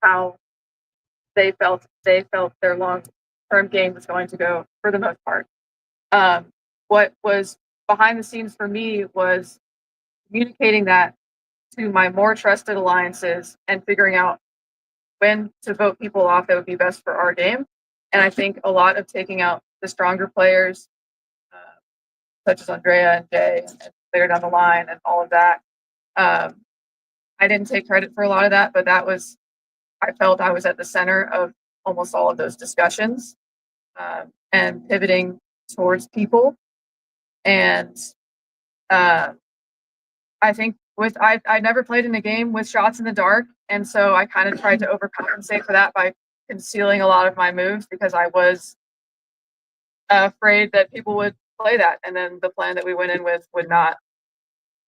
how they felt their long-term game was going to go for the most part. What was behind the scenes for me was communicating that to my more trusted alliances and figuring out when to vote people off that would be best for our game. And I think a lot of taking out the stronger players, uh, such as Andrea and Jay, and later down the line, and all of that. Um, I didn't take credit for a lot of that, but I felt I was at the center of almost all of those discussions, and pivoting towards people. And uh, I think I never played in a game with shots in the dark, and so I kind of tried to overcompensate for that by concealing a lot of my moves because I was afraid that people would play that, and then the plan that we went in with would not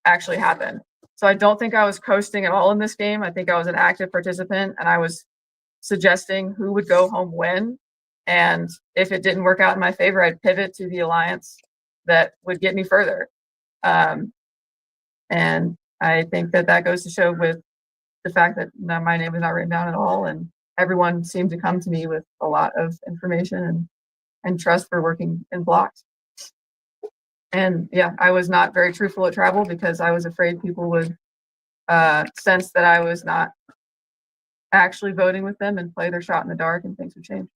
actually happen. So I don't think I was coasting at all in this game. I think I was an active participant, and I was suggesting who would go home when. And if it didn't work out in my favor, I'd pivot to the alliance that would get me further. Um, and I think that goes to show with the fact that my name was not written down at all, and everyone seemed to come to me with a lot of information and trust for working in blocks. And yeah, I was not very truthful at travel because I was afraid people would sense that I was not actually voting with them and play their shot in the dark, and things would change.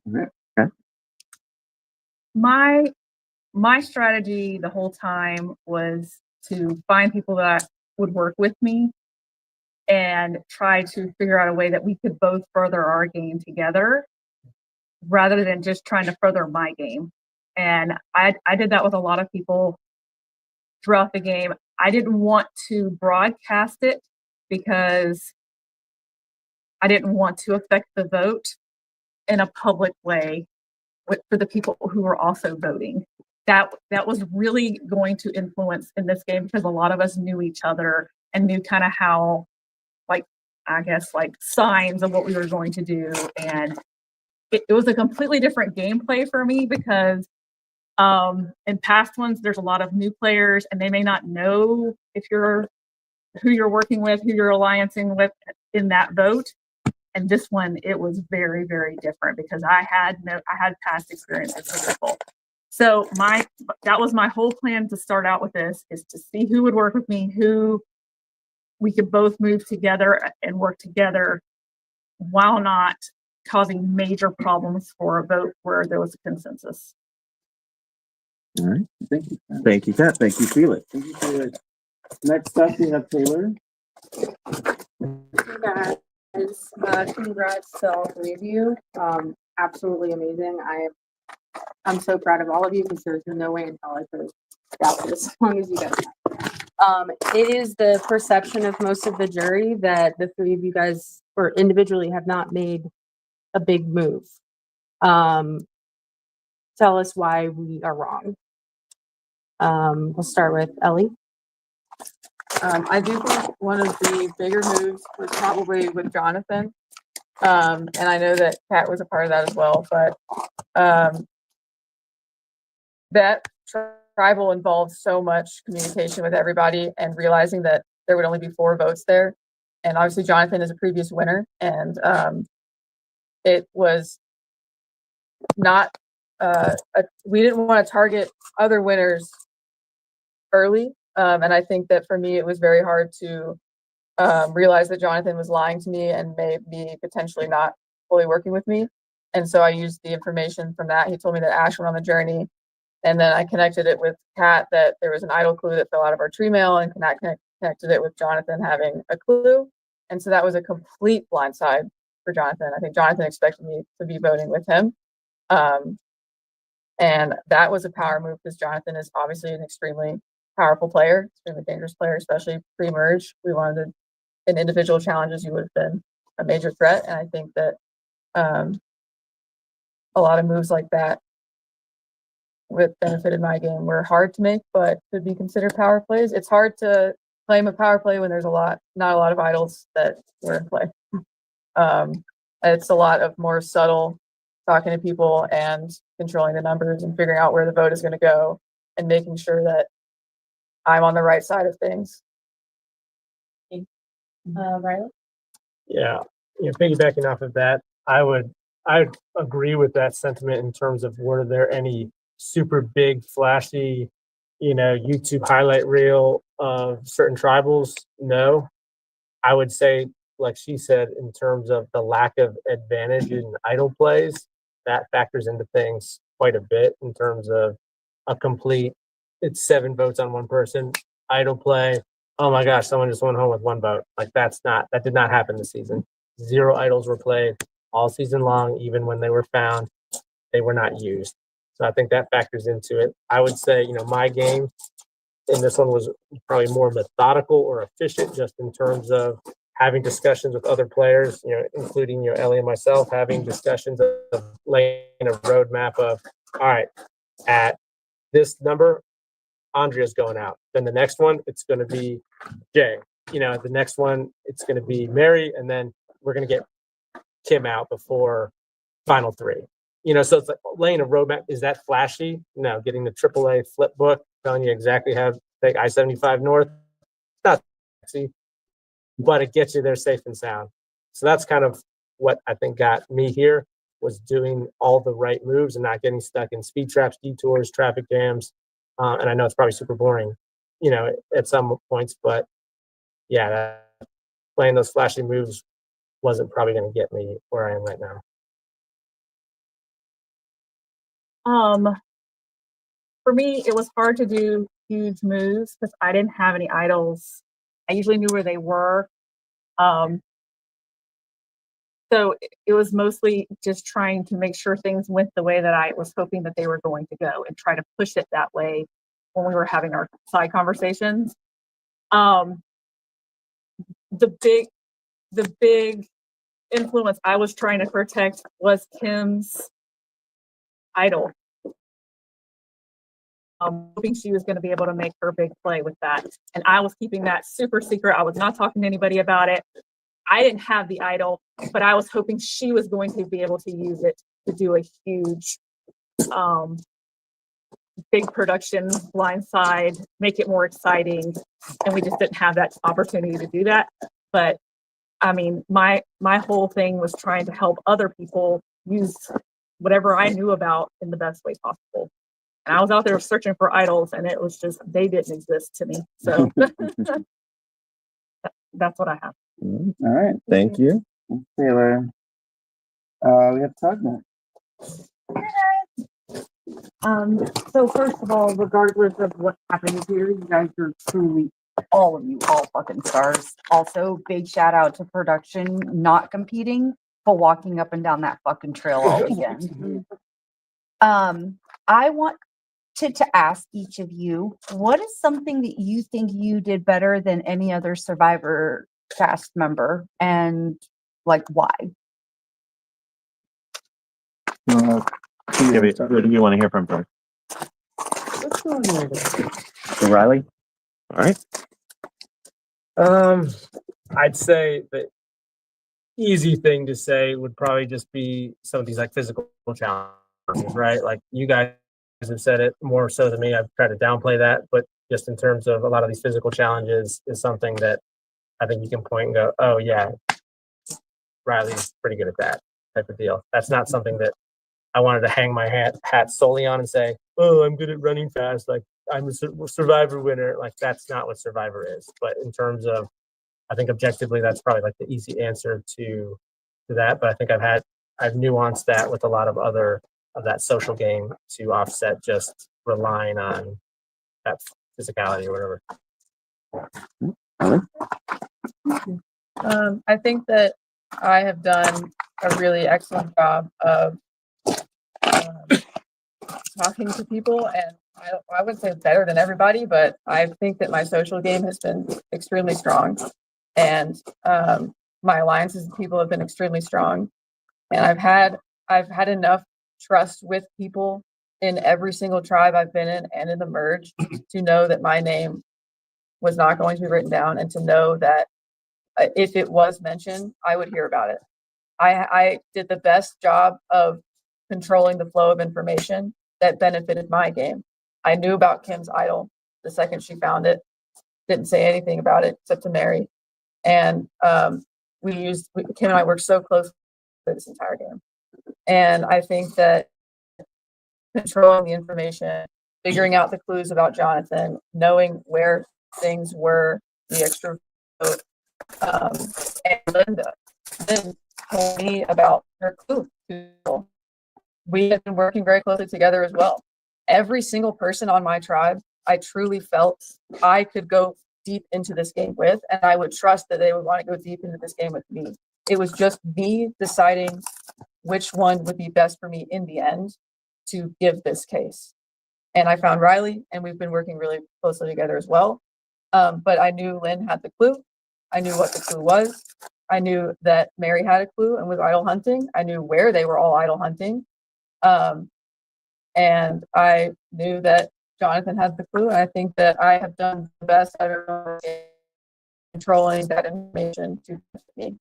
Okay. My strategy the whole time was to find people that would work with me and try to figure out a way that we could both further our game together rather than just trying to further my game. And I did that with a lot of people throughout the game. I didn't want to broadcast it because I didn't want to affect the vote in a public way for the people who were also voting. That was really going to influence in this game because a lot of us knew each other and knew kind of how, like, I guess, like signs of what we were going to do. And it was a completely different gameplay for me because in past ones, there's a lot of new players and they may not know who you're working with, who you're alliancing with in that vote. And this one, it was very, very different because I had past experiences with people. So that was my whole plan to start out with this, is to see who would work with me, who we could both move together and work together while not causing major problems for a vote where there was a consensus. All right. Thank you. Thank you, Kat. Thank you, Felix. Thank you, Felix. Next up, we have Taylor. Congrats to all three of you. Absolutely amazing. I'm so proud of all of you because there's no way in hell I could have scouted as long as you guys have. It is the perception of most of the jury that the three of you guys or individually have not made a big move. Tell us why we are wrong. We'll start with Ellie. I do think one of the bigger moves was probably with Jonathan. And I know that Kat was a part of that as well, but that tribal involved so much communication with everybody and realizing that there would only be 4 votes there. And obviously Jonathan is a previous winner, and it was not, we didn't want to target other winners early. And I think that for me, it was very hard to realize that Jonathan was lying to me and maybe potentially not fully working with me. And so I used the information from that. He told me that Ash went on the journey, and then I connected it with Kat that there was an idle clue that fell out of our tree mail, and connected it with Jonathan having a clue. And so that was a complete blindside for Jonathan. I think Jonathan expected me to be voting with him. And that was a power move because Jonathan is obviously an extremely powerful player, extremely dangerous player, especially pre-merge. We wanted in individual challenges, you would have been a major threat. And I think that a lot of moves like that with benefited my game were hard to make, but could be considered power plays. It's hard to claim a power play when there's not a lot of idols that were in play. It's a lot of more subtle talking to people and controlling the numbers and figuring out where the vote is going to go and making sure that I'm on the right side of things. Riley? Yeah, piggybacking off of that, I'd agree with that sentiment in terms of were there any super big, flashy, YouTube highlight reel of certain tribals? No. I would say, like she said, in terms of the lack of advantage in idle plays, that factors into things quite a bit in terms of a complete, it's 7 votes on one person, idle play. Oh my gosh, someone just went home with 1 vote. Like that did not happen this season. 0 idols were played all season long, even when they were found, they were not used. So I think that factors into it. I would say, my game in this one was probably more methodical or efficient just in terms of having discussions with other players, including Ellie and myself, having discussions of laying a roadmap of, all right, at this number, Andrea's going out. Then the next one, it's going to be Jay. The next one, it's going to be Mary, and then we're going to get Kim out before final 3. So it's like laying a roadmap. Is that flashy? No. Getting the AAA flip book, telling you exactly how to take I-75 north, it's not sexy, but it gets you there safe and sound. So that's kind of what I think got me here, was doing all the right moves and not getting stuck in speed traps, detours, traffic jams. And I know it's probably super boring, at some points, but yeah, playing those flashy moves wasn't probably going to get me where I am right now. For me, it was hard to do huge moves because I didn't have any idols. I usually knew where they were. So it was mostly just trying to make sure things went the way that I was hoping that they were going to go and try to push it that way when we were having our side conversations. The big influence I was trying to protect was Kim's idol. Hoping she was going to be able to make her big play with that. And I was keeping that super secret. I was not talking to anybody about it. I didn't have the idol, but I was hoping she was going to be able to use it to do a huge, big production blindside, make it more exciting. And we just didn't have that opportunity to do that. But I mean, my whole thing was trying to help other people use whatever I knew about in the best way possible. And I was out there searching for idols, and it was just, they didn't exist to me. So that's what I have. All right. Thank you. Taylor. We have Tug next. So first of all, regardless of what happens here, you guys are truly, all of you, all fucking stars. Also, big shout out to production, not competing, but walking up and down that fucking trail all weekend. I want to ask each of you, what is something that you think you did better than any other Survivor cast member, and like why? Who do you want to hear from first? Riley? All right. I'd say the easy thing to say would probably just be some of these like physical challenges, right? Like you guys have said it more so than me. I've tried to downplay that, but just in terms of a lot of these physical challenges is something that I think you can point and go, oh yeah, Riley's pretty good at that type of deal. That's not something that I wanted to hang my hat solely on and say, oh, I'm good at running fast. Like I'm a Survivor winner. Like that's not what Survivor is. But in terms of, I think objectively, that's probably like the easy answer to that. But I think I've nuanced that with a lot of other of that social game to offset just relying on that physicality or whatever. I think that I have done a really excellent job of talking to people, and I wouldn't say better than everybody, but I think that my social game has been extremely strong, and my alliances with people have been extremely strong, and I've had enough trust with people in every single tribe I've been in and in the merge to know that my name was not going to be written down, and to know that if it was mentioned, I would hear about it. I did the best job of controlling the flow of information that benefited my game. I knew about Kim's idol the second she found it, didn't say anything about it except to Mary. And Kim and I worked so close for this entire game. And I think that controlling the information, figuring out the clues about Jonathan, knowing where things were, the extra vote, and Linda then told me about her clue. We have been working very closely together as well. Every single person on my tribe, I truly felt I could go deep into this game with, and I would trust that they would want to go deep into this game with me. It was just me deciding which one would be best for me in the end to give this case. And I found Riley, and we've been working really closely together as well. But I knew Lynn had the clue. I knew what the clue was. I knew that Mary had a clue and was idle hunting. I knew where they were all idle hunting. And I knew that Jonathan had the clue. And I think that I have done the best I've ever in controlling that information to me.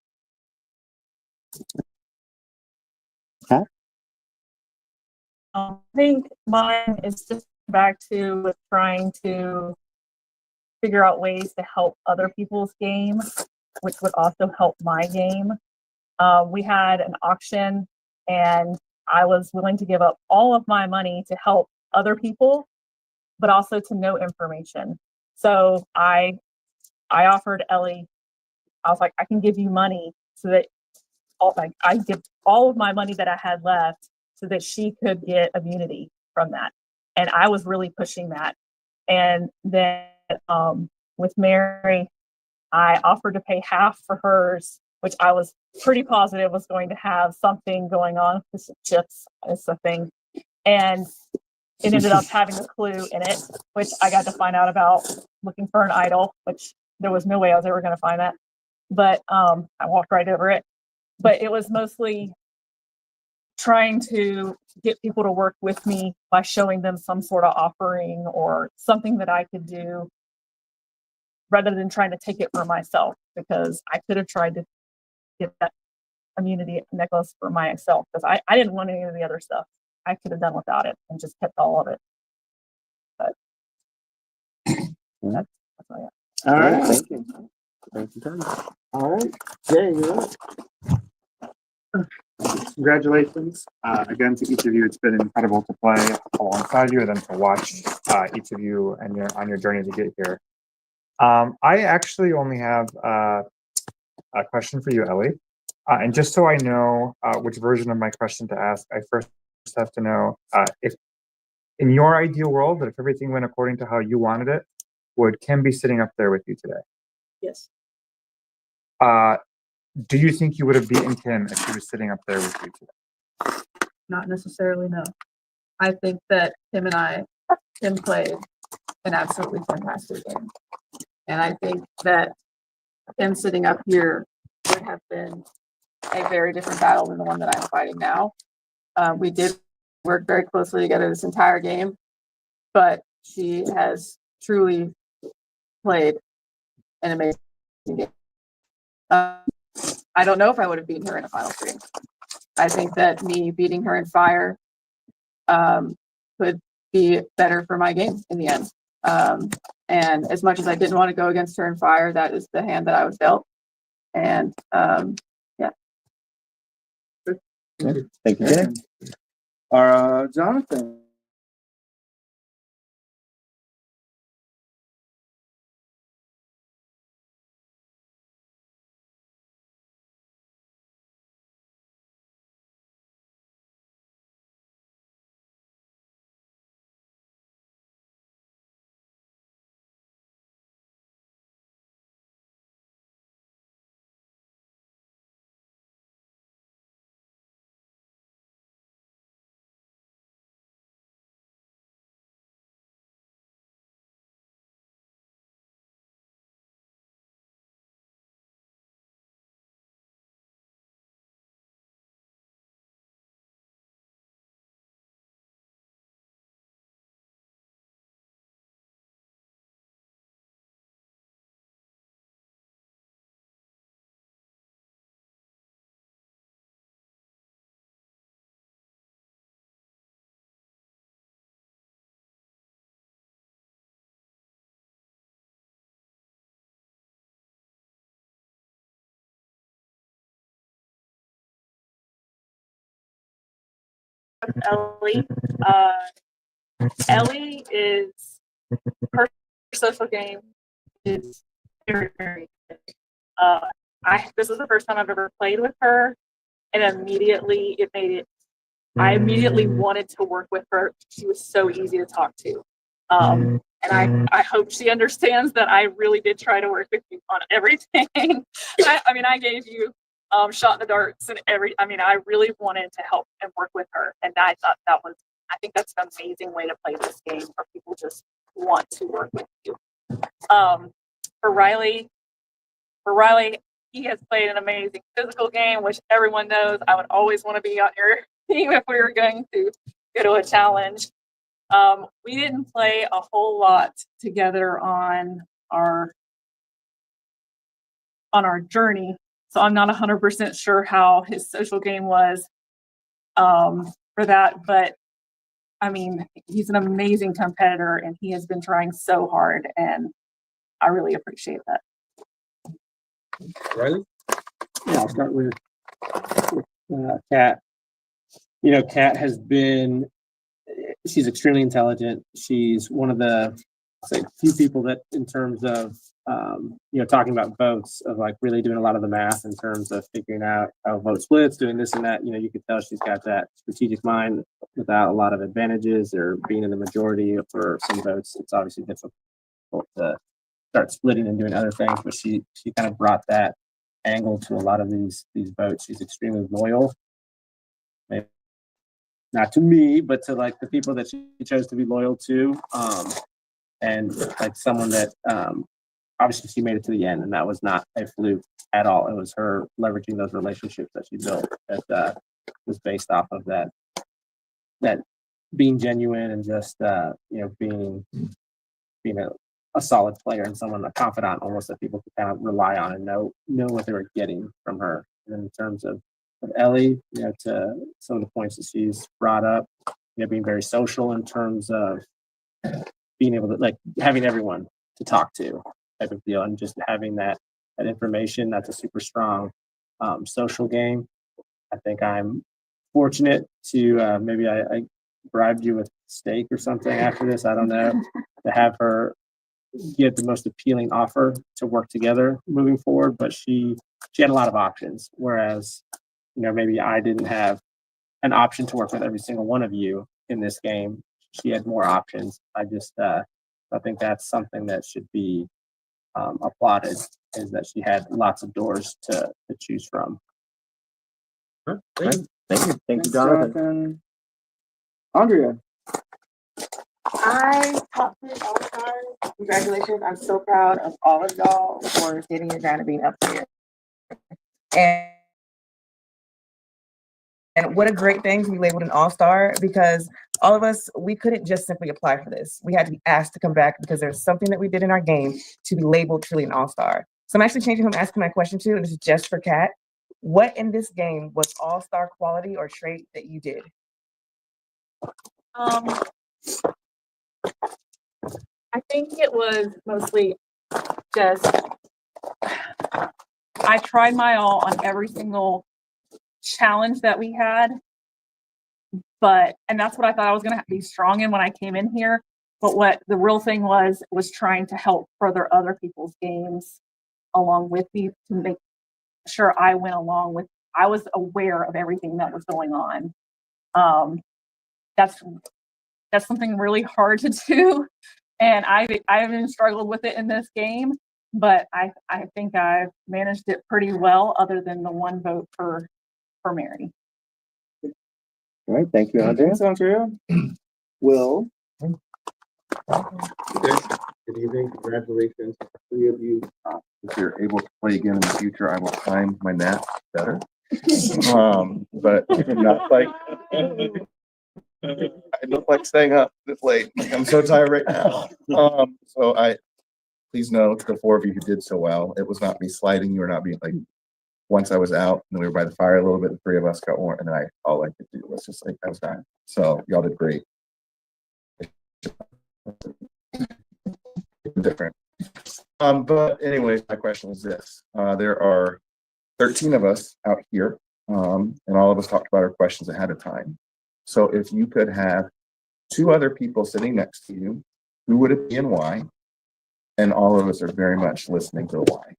I think mine is just back to with trying to figure out ways to help other people's game, which would also help my game. We had an auction and I was willing to give up all of my money to help other people, but also to know information. So I offered Ellie, I was like, I can give you money so that I give all of my money that I had left so that she could get immunity from that. And I was really pushing that. And then with Mary, I offered to pay half for hers, which I was pretty positive was going to have something going on with some chips is the thing. And it ended up having a clue in it, which I got to find out about looking for an idol, which there was no way I was ever going to find that. But I walked right over it. But it was mostly trying to get people to work with me by showing them some sort of offering or something that I could do rather than trying to take it for myself, because I could have tried to get that immunity necklace for myself because I didn't want any of the other stuff. I could have done without it and just kept all of it. But that's all I got. All right. Thank you. Thank you, Tony. All right. Jay, you're up. Congratulations again to each of you. It's been incredible to play alongside you and then to watch each of you and on your journey to get here. I actually only have a question for you, Ellie. And just so I know which version of my question to ask, I first have to know if in your ideal world, that if everything went according to how you wanted it, would Kim be sitting up there with you today? Yes. Do you think you would have beaten Kim if she was sitting up there with you today? Not necessarily, no. I think that Kim played an absolutely fantastic game. And I think that him sitting up here would have been a very different battle than the one that I'm fighting now. We did work very closely together this entire game, but she has truly played an amazing game. I don't know if I would have beaten her in a final three. I think that me beating her in fire could be better for my game in the end. And as much as I didn't want to go against her in fire, that is the hand that I was dealt. And yeah. Thank you, Jay. Jonathan. with Ellie. Ellie is her social game is very, very good. This is the first time I've ever played with her, and immediately it made it. I immediately wanted to work with her. She was so easy to talk to. And I hope she understands that I really did try to work with you on everything. I gave you shot in the darts and I really wanted to help and work with her. And I thought I think that's an amazing way to play this game where people just want to work with you. For Riley, he has played an amazing physical game, which everyone knows I would always want to be on your team if we were going to go to a challenge. We didn't play a whole lot together on our journey, so I'm not 100% sure how his social game was for that. But he's an amazing competitor, and he has been trying so hard, and I really appreciate that. Riley? Yeah, I'll start with Kat. Kat has been, she's extremely intelligent. She's one of the few people that in terms of, talking about votes, of like really doing a lot of the math in terms of figuring out how vote splits, doing this and that. You could tell she's got that strategic mind without a lot of advantages or being in the majority for some votes. It's obviously difficult to start splitting and doing other things, but she kind of brought that angle to a lot of these votes. She's extremely loyal. Maybe not to me, but to like the people that she chose to be loyal to. And like someone that obviously she made it to the end, and that was not a fluke at all. It was her leveraging those relationships that she built that was based off of that being genuine and just being a solid player and someone, a confidant almost, that people could kind of rely on and know what they were getting from her. And in terms of Ellie, to some of the points that she's brought up, being very social in terms of being able to like having everyone to talk to type of deal, and just having that information. That's a super strong social game. I think I'm fortunate to maybe I bribed you with steak or something after this. I don't know, to have her get the most appealing offer to work together moving forward. But she had a lot of options, whereas maybe I didn't have an option to work with every single one of you in this game. She had more options. I think that's something that should be applauded, is that she had lots of doors to choose from. Thank you, Jonathan. Andrea. I top 10 All-Stars. Congratulations. I'm so proud of all of y'all for getting it down and being up there. And what a great thing to be labeled an All-Star, because all of us, we couldn't just simply apply for this. We had to be asked to come back because there's something that we did in our game to be labeled truly an All-Star. So I'm actually changing who I'm asking my question to, and this is just for Kat. What in this game was All-Star quality or trait that you did? I think it was mostly just I tried my all on every single challenge that we had, and that's what I thought I was going to be strong in when I came in here. But what the real thing was trying to help further other people's games along with me, to make sure I went along with. I was aware of everything that was going on. That's something really hard to do, and I haven't struggled with it in this game. But I think I've managed it pretty well, other than the one vote for Mary. All right, thank you, Andrea. Thanks, Andrea. Will. Good evening. Congratulations, three of you. If you're able to play again in the future, I will time my nap better. But not like I don't like staying up this late. I'm so tired right now. So please know to the four of you who did so well, it was not me sliding you or not being like. Once I was out, and then we were by the fire a little bit, the three of us got warm, and then all I could do was just like, I was dying. So y'all did great. Different. But anyways, my question is this. There are 13 of us out here, and all of us talked about our questions ahead of time. So if you could have two other people sitting next to you, who would it be and why? And all of us are very much listening to the why.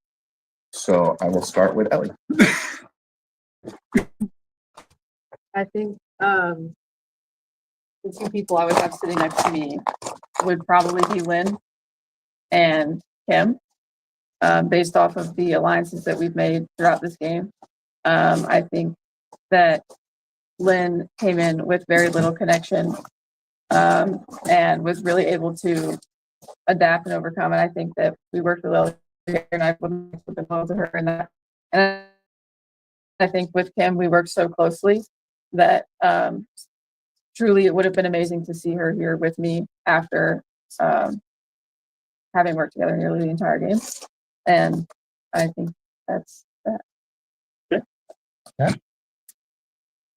So I will start with Ellie. I think, the two people I would have sitting next to me would probably be Lynn and Kim, based off of the alliances that we've made throughout this game. I think that Lynn came in with very little connection, and was really able to adapt and overcome. And I think that we worked with Ellie and I would have been well to her in that. And I think with Kim, we worked so closely that, truly it would have been amazing to see her here with me after, having worked together nearly the entire game. And I think that's that.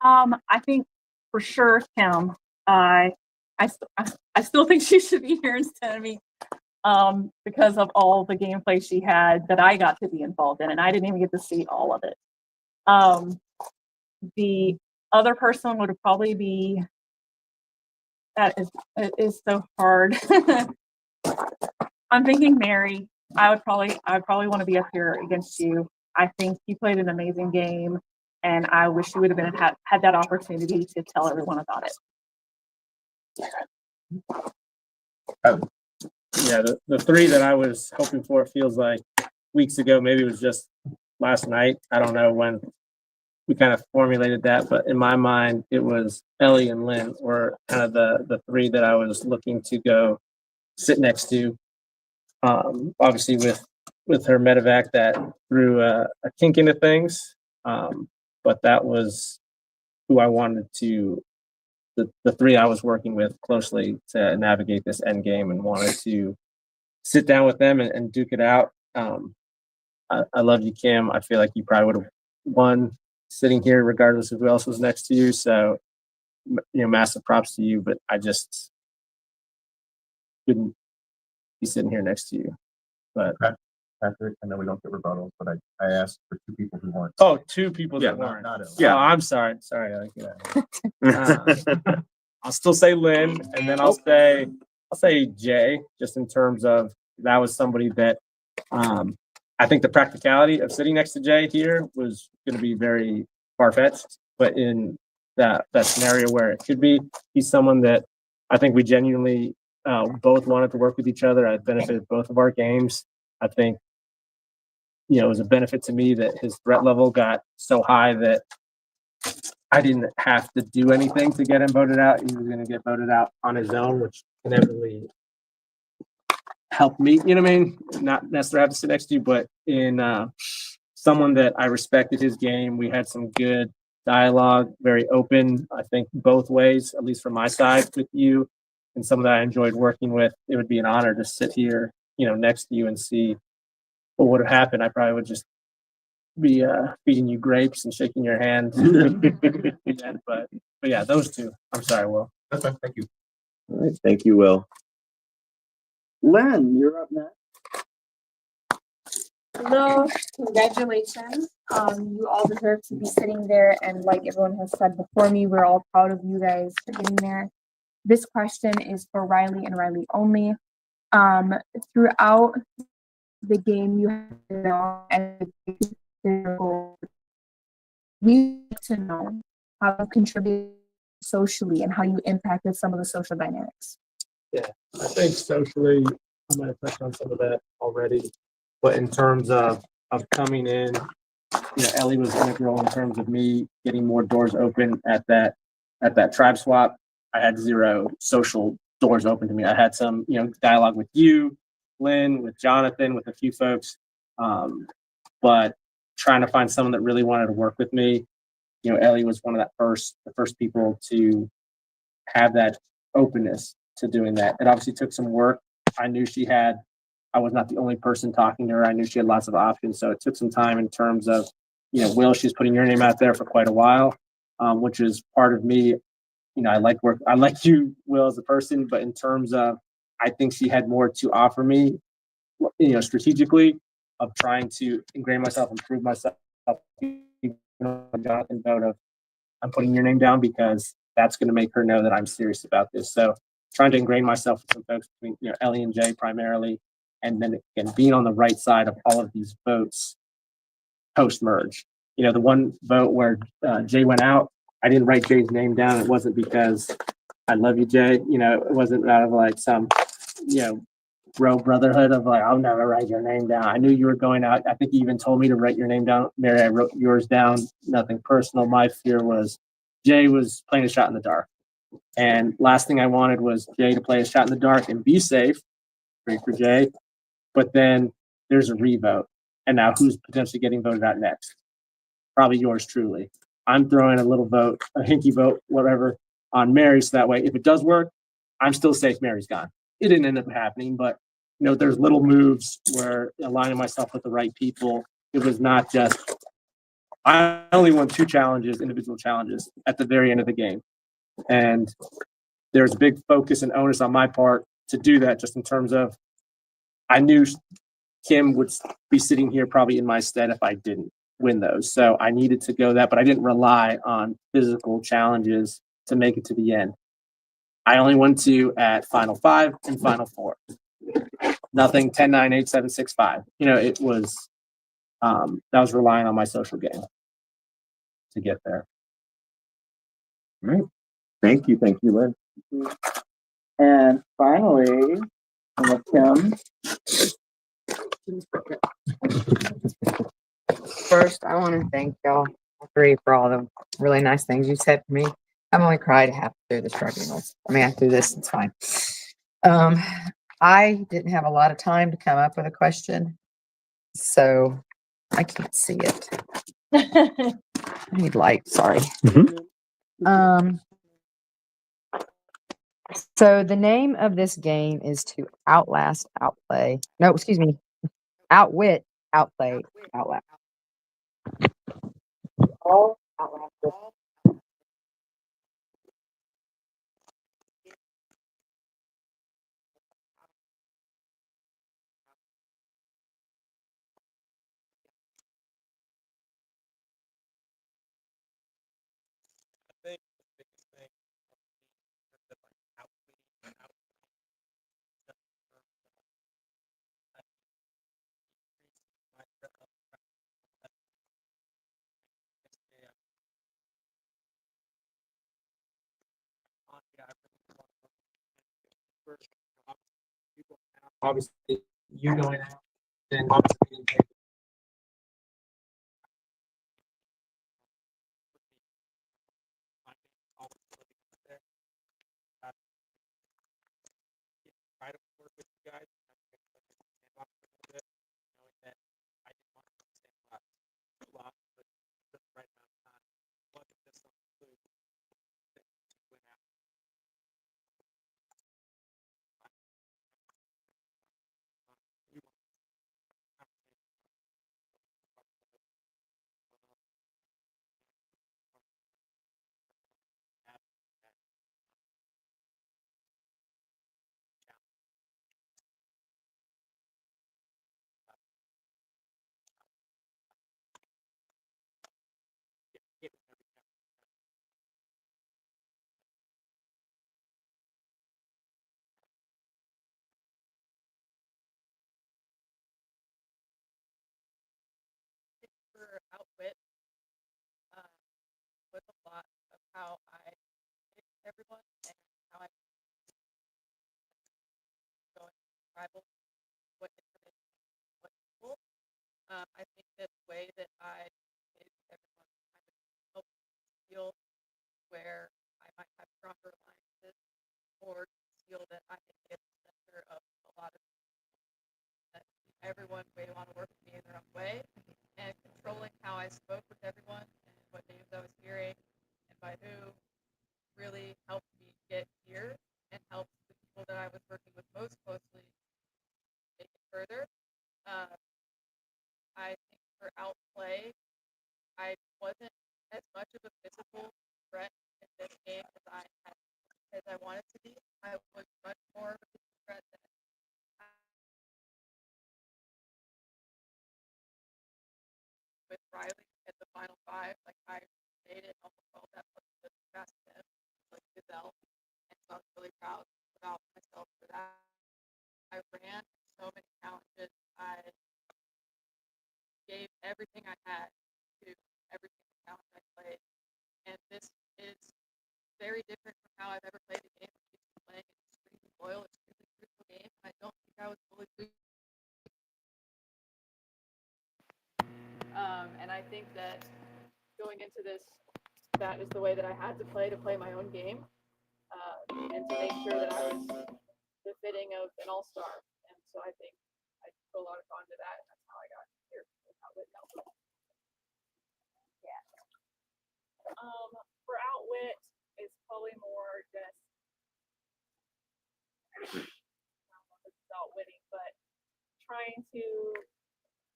I think for sure, Kim, I still think she should be here instead of me, because of all the gameplay she had that I got to be involved in, and I didn't even get to see all of it. The other person would probably be, it is so hard. I'm thinking Mary. I would probably want to be up here against you. I think you played an amazing game, and I wish you would have been had that opportunity to tell everyone about it. Yeah, the three that I was hoping for, it feels like weeks ago, maybe it was just last night. I don't know when we kind of formulated that, but in my mind, it was Ellie and Lynn were kind of the three that I was looking to go sit next to. Obviously with her medevac that threw a kink into things, but that was who I wanted to, the three I was working with closely to navigate this end game, and wanted to sit down with them and duke it out. I love you, Kim. I feel like you probably would have won sitting here regardless of who else was next to you. So, massive props to you, but I just couldn't be sitting here next to you. But Patrick, I know we don't get rebuttals, but I asked for two people who weren't. oh, two people Yeah, that weren't. not Ellie. Yeah, I'm sorry. Sorry. I'll still say Lynn, and then I'll say Jay, just in terms of that was somebody that I think the practicality of sitting next to Jay here was going to be very far-fetched, but in that scenario where it could be, he's someone that I think we genuinely both wanted to work with each other. I benefited both of our games. I think, it was a benefit to me that his threat level got so high that I didn't have to do anything to get him voted out. He was going to get voted out on his own, which inevitably helped me, not necessarily have to sit next to you, but in someone that I respected his game. We had some good dialogue, very open, I think both ways, at least from my side with you, and someone that I enjoyed working with. It would be an honor to sit here, next to you and see what would have happened. I probably would just be feeding you grapes and shaking your hand. but yeah, those two. I'm sorry, Will. That's fine. Thank you. All right, thank you, Will. Len, you're up next. Hello, congratulations. You all deserve to be sitting there, and like everyone has said before me, we're all proud of you guys for getting there. This question is for Riley and Riley only. Throughout the game, you have we need to know how you contribute socially and how you impacted some of the social dynamics. Yeah, I think socially, I might have touched on some of that already, but in terms of coming in, Ellie was integral in terms of me getting more doors open at that tribe swap. I had zero social doors open to me. I had some, dialogue with you, Lynn, with Jonathan, with a few folks, but trying to find someone that really wanted to work with me. Ellie was one of the first people to have that openness to doing that. It obviously took some work. I knew I was not the only person talking to her. I knew she had lots of options. So it took some time in terms of, Will, she's putting your name out there for quite a while, which is part of me. I like you, Will, as a person, but in terms of, I think she had more to offer me, strategically, of trying to ingrain myself, improve myself. Jonathan vote of, I'm putting your name down because that's going to make her know that I'm serious about this. So trying to ingrain myself with some folks between, Ellie and Jay primarily, and then again, being on the right side of all of these votes post merge. The one vote where Jay went out, I didn't write Jay's name down. It wasn't because I love you, Jay. It wasn't out of like some, bro brotherhood of like, I'll never write your name down. I knew you were going out. I think you even told me to write your name down. Mary, I wrote yours down. Nothing personal. My fear was Jay was playing a shot in the dark. And last thing I wanted was Jay to play a shot in the dark and be safe. Great for Jay. But then there's a revote. And now who's potentially getting voted out next? Probably yours truly. I'm throwing a little vote, a hinky vote, whatever, on Mary. So that way, if it does work, I'm still safe. Mary's gone. It didn't end up happening, but there's little moves where aligning myself with the right people. It was not just, I only won 2 challenges, individual challenges at the very end of the game. And there's a big focus and onus on my part to do that, just in terms of, I knew Kim would be sitting here probably in my stead if I didn't win those. So I needed to go that, but I didn't rely on physical challenges to make it to the end. I only won 2 at Final 5 and Final 4. Nothing 10, 9, 8, 7, 6, 5. It was, that was relying on my social game to get there. All right. Thank you, Lynn. And finally, Kim. First, I want to thank y'all three for all the really nice things you said to me. I'm only cried half through the tribunals. Through this, it's fine. I didn't have a lot of time to come up with a question, so I can't see it. I need light, sorry. So the name of this game is to outlast, outplay. No, excuse me. Outwit, outplay, outlast. All outlasted. Obviously, you going out, then obviously try to work with you guys. Knowing that I didn't want to stand a lot too long, but just the right amount of time. Wasn't just some food that went out. For outwit was a lot of how I picked everyone and how I go and rival what information what people. I think that the way that I made everyone kind of help feel where I might have stronger alliances or feel that I can get the center of a lot of that everyone may want to work with me in their own way, and controlling how I spoke with everyone and what names I was hearing and by who really helped me get here and helped the people that I was working with most closely make it further. I think for outplay, I wasn't as much of a physical threat in this game as I wanted to be. I was much more of a physical threat than with Riley at the final 5. Like I made it almost all that fast to him. myself. And so I was really proud about myself for that. I ran so many challenges. I gave everything I had to every single challenge I played. And this is very different from how I've ever played a game. I'm used to playing an extremely loyal, extremely critical game. And I don't think I was fully pleased. And I think that going into this, that is the way that I had to play my own game, and to make sure that I was befitting of an all-star. And so I think I put a lot of thought into that, and that's how I got here with Outwit and Alpha. For Outwit, it's probably more just, I don't know if it's outwitting, but trying to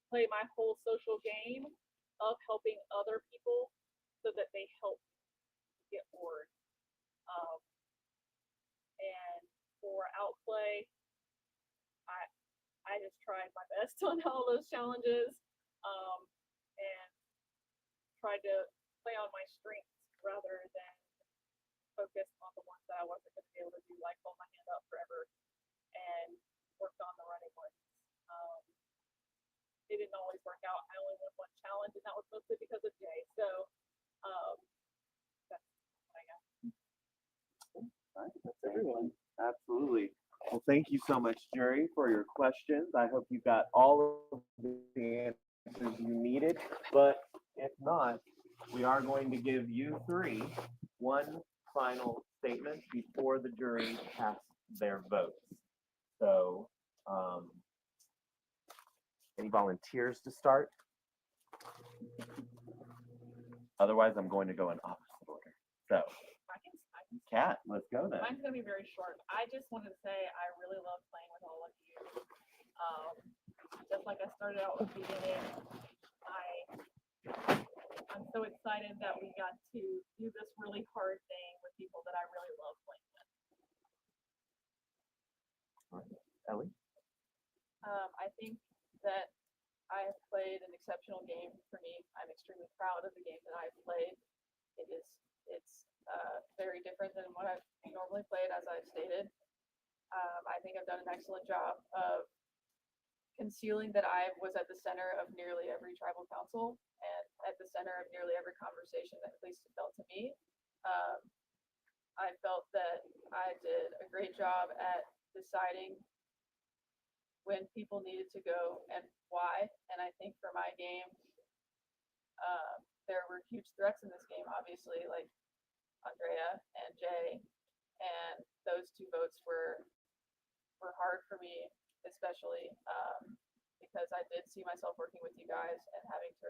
play my whole social game of helping other people so that they help get bored. And for Outplay, I just tried my best on all those challenges, and tried to play on my strengths rather than focus on the ones that I wasn't going to be able to do, like hold my hand up forever, and worked on the running ones. It didn't always work out. I only won one challenge, and that was mostly because of Jay. So that's what I got. That's everyone. Absolutely. Well, thank you so much, Jerry, for your questions. I hope you got all of the answers you needed, but if not, we are going to give you three one final statement before the jury casts their votes. So, any volunteers to start? Otherwise, I'm going to go in opposite order. So, Kat, let's go then. Mine's gonna be very short. I just wanted to say I really love playing with all of you. Just like I started out with the beginning, I'm so excited that we got to do this really hard thing with people that I really love playing with. All right. Ellie? I think that I have played an exceptional game for me. I'm extremely proud of the game that I've played. It's very different than what I've normally played, as I've stated. I think I've done an excellent job of concealing that I was at the center of nearly every tribal council and at the center of nearly every conversation that at least it felt to me. I felt that I did a great job at deciding when people needed to go and why. And I think for my game, there were huge threats in this game, obviously, like Andrea and Jay, and those two votes were hard for me, especially because I did see myself working with you guys and having to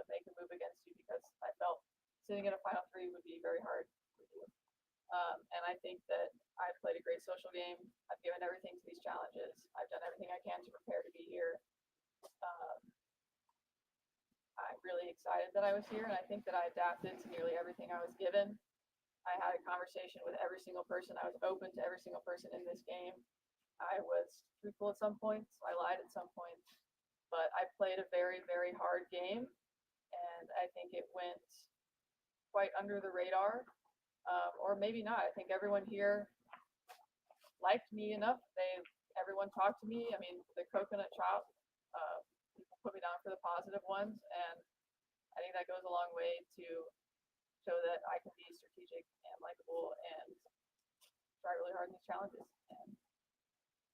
make a move against you because I felt sitting in a final three would be very hard for you. And I think that I've played a great social game. I've given everything to these challenges. I've done everything I can to prepare to be here. I'm really excited that I was here, and I think that I adapted to nearly everything I was given. I had a conversation with every single person. I was open to every single person in this game. I was truthful at some points. I lied at some points, but I played a very, very hard game, and I think it went quite under the radar, or maybe not. I think everyone here liked me enough. Everyone talked to me. I mean, the coconut chop, people put me down for the positive ones, and I think that goes a long way to show that I can be strategic and likable and try really hard in these challenges. And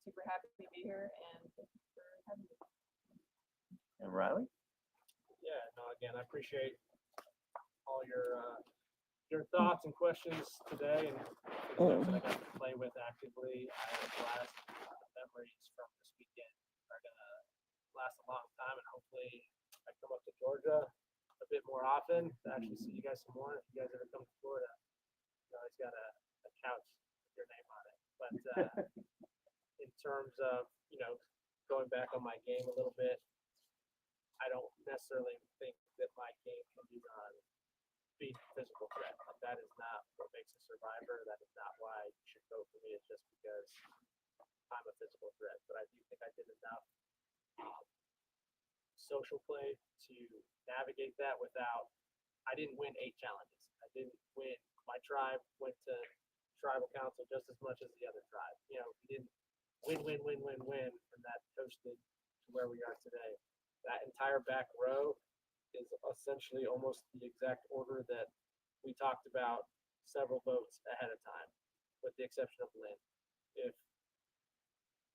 super happy to be here, and thank you for having me. And Riley? Yeah, no, again, I appreciate all your thoughts and questions today, and for the folks that I got to play with actively. I had a blast. The memories from this weekend are gonna last a long time, and hopefully I come up to Georgia a bit more often to actually see you guys some more. If you guys ever come to Florida, you always got a couch with your name on it. But in terms of, going back on my game a little bit, I don't necessarily think that my game can be on being a physical threat. That is not what makes a survivor. That is not why you should vote for me. It's just because I'm a physical threat. But I do think I did enough social play to navigate that without. I didn't win 8 challenges. I didn't win. My tribe went to tribal council just as much as the other tribe. You know, we didn't win from that toasted to where we are today. That entire back row is essentially almost the exact order that we talked about several votes ahead of time, with the exception of Lynn. If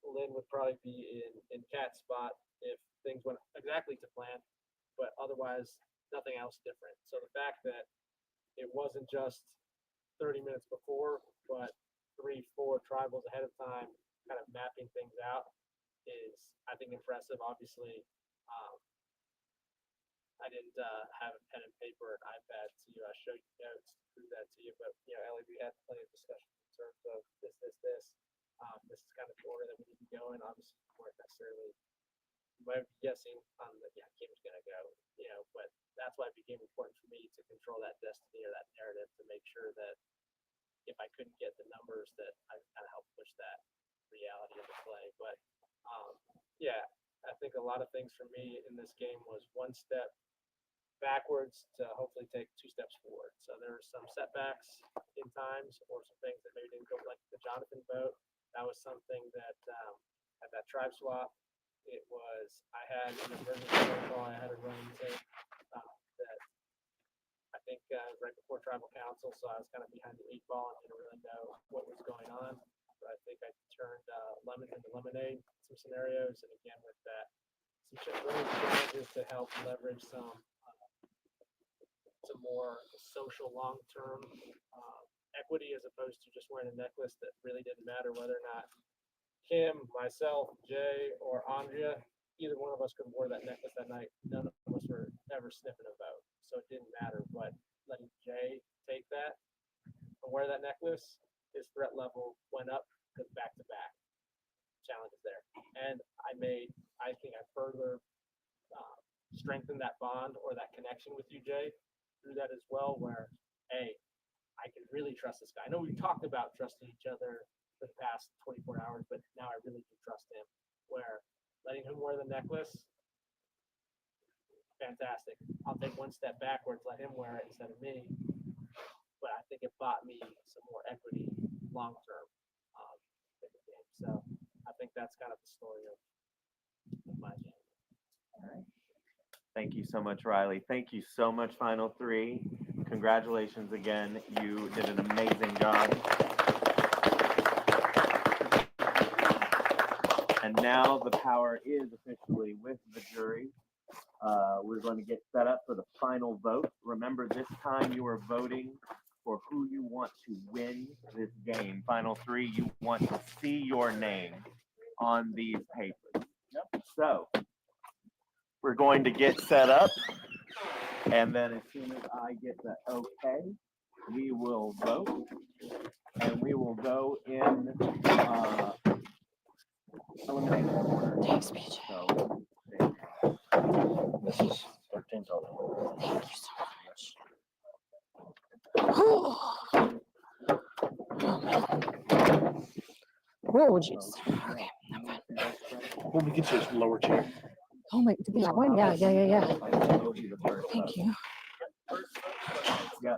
Lynn would probably be in Kat's spot if things went exactly to plan, but otherwise nothing else different. So the fact that it wasn't just 30 minutes before, but 3-4 tribals ahead of time, kind of mapping things out is, I think, impressive. Obviously, I didn't have a pen and paper and iPad to show you notes to prove that to you, but Ellie, we had plenty of discussion in terms of this. This is kind of the order that we need to go in. Obviously, we weren't necessarily, you might be guessing on the Kim's gonna go, but that's why it became important for me to control that destiny or that narrative to make sure that if I couldn't get the numbers, that I kind of helped push that reality of the play. But I think a lot of things for me in this game was one step backwards to hopefully take 2 steps forward. So there were some setbacks in times or some things that maybe didn't go, like the Jonathan vote. That was something that at that tribe swap, it was, I had an emergency phone call, I had a running tape that I think right before tribal council, so I was kind of behind the 8 ball and didn't really know what was going on. But I think I turned lemon into lemonade in some scenarios, and again with that, some really challenges to help leverage some more social long-term equity, as opposed to just wearing a necklace that really didn't matter whether or not Kim, myself, Jay, or Andrea, either one of us could have wore that necklace that night. None of us were ever sniffing a vote, so it didn't matter. But letting Jay take that and wear that necklace, his threat level went up because back-to-back challenges there. And I think I further strengthened that bond or that connection with you, Jay, through that as well, where, hey, I can really trust this guy. I know we've talked about trusting each other for the past 24 hours, but now I really do trust him, where letting him wear the necklace, fantastic. I'll take one step backwards, let him wear it instead of me. But I think it bought me some more equity long-term in the game. So I think that's kind of the story of my game. All right. Thank you so much, Riley. Thank you so much, Final Three. Congratulations again. You did an amazing job. And now the power is officially with the jury. We're going to get set up for the final vote. Remember, this time you are voting for who you want to win this game. Final Three, you want to see your name on these papers. So we're going to get set up, and then as soon as I get the okay, we will vote, and we will go in elimination order. Thanks, PJ. So, This is 13 total. Thank you so much. Oh, jeez. Okay, I'm fine. Well, we get you a lower chair. Oh my, that one? Yeah. Thank you. Yeah.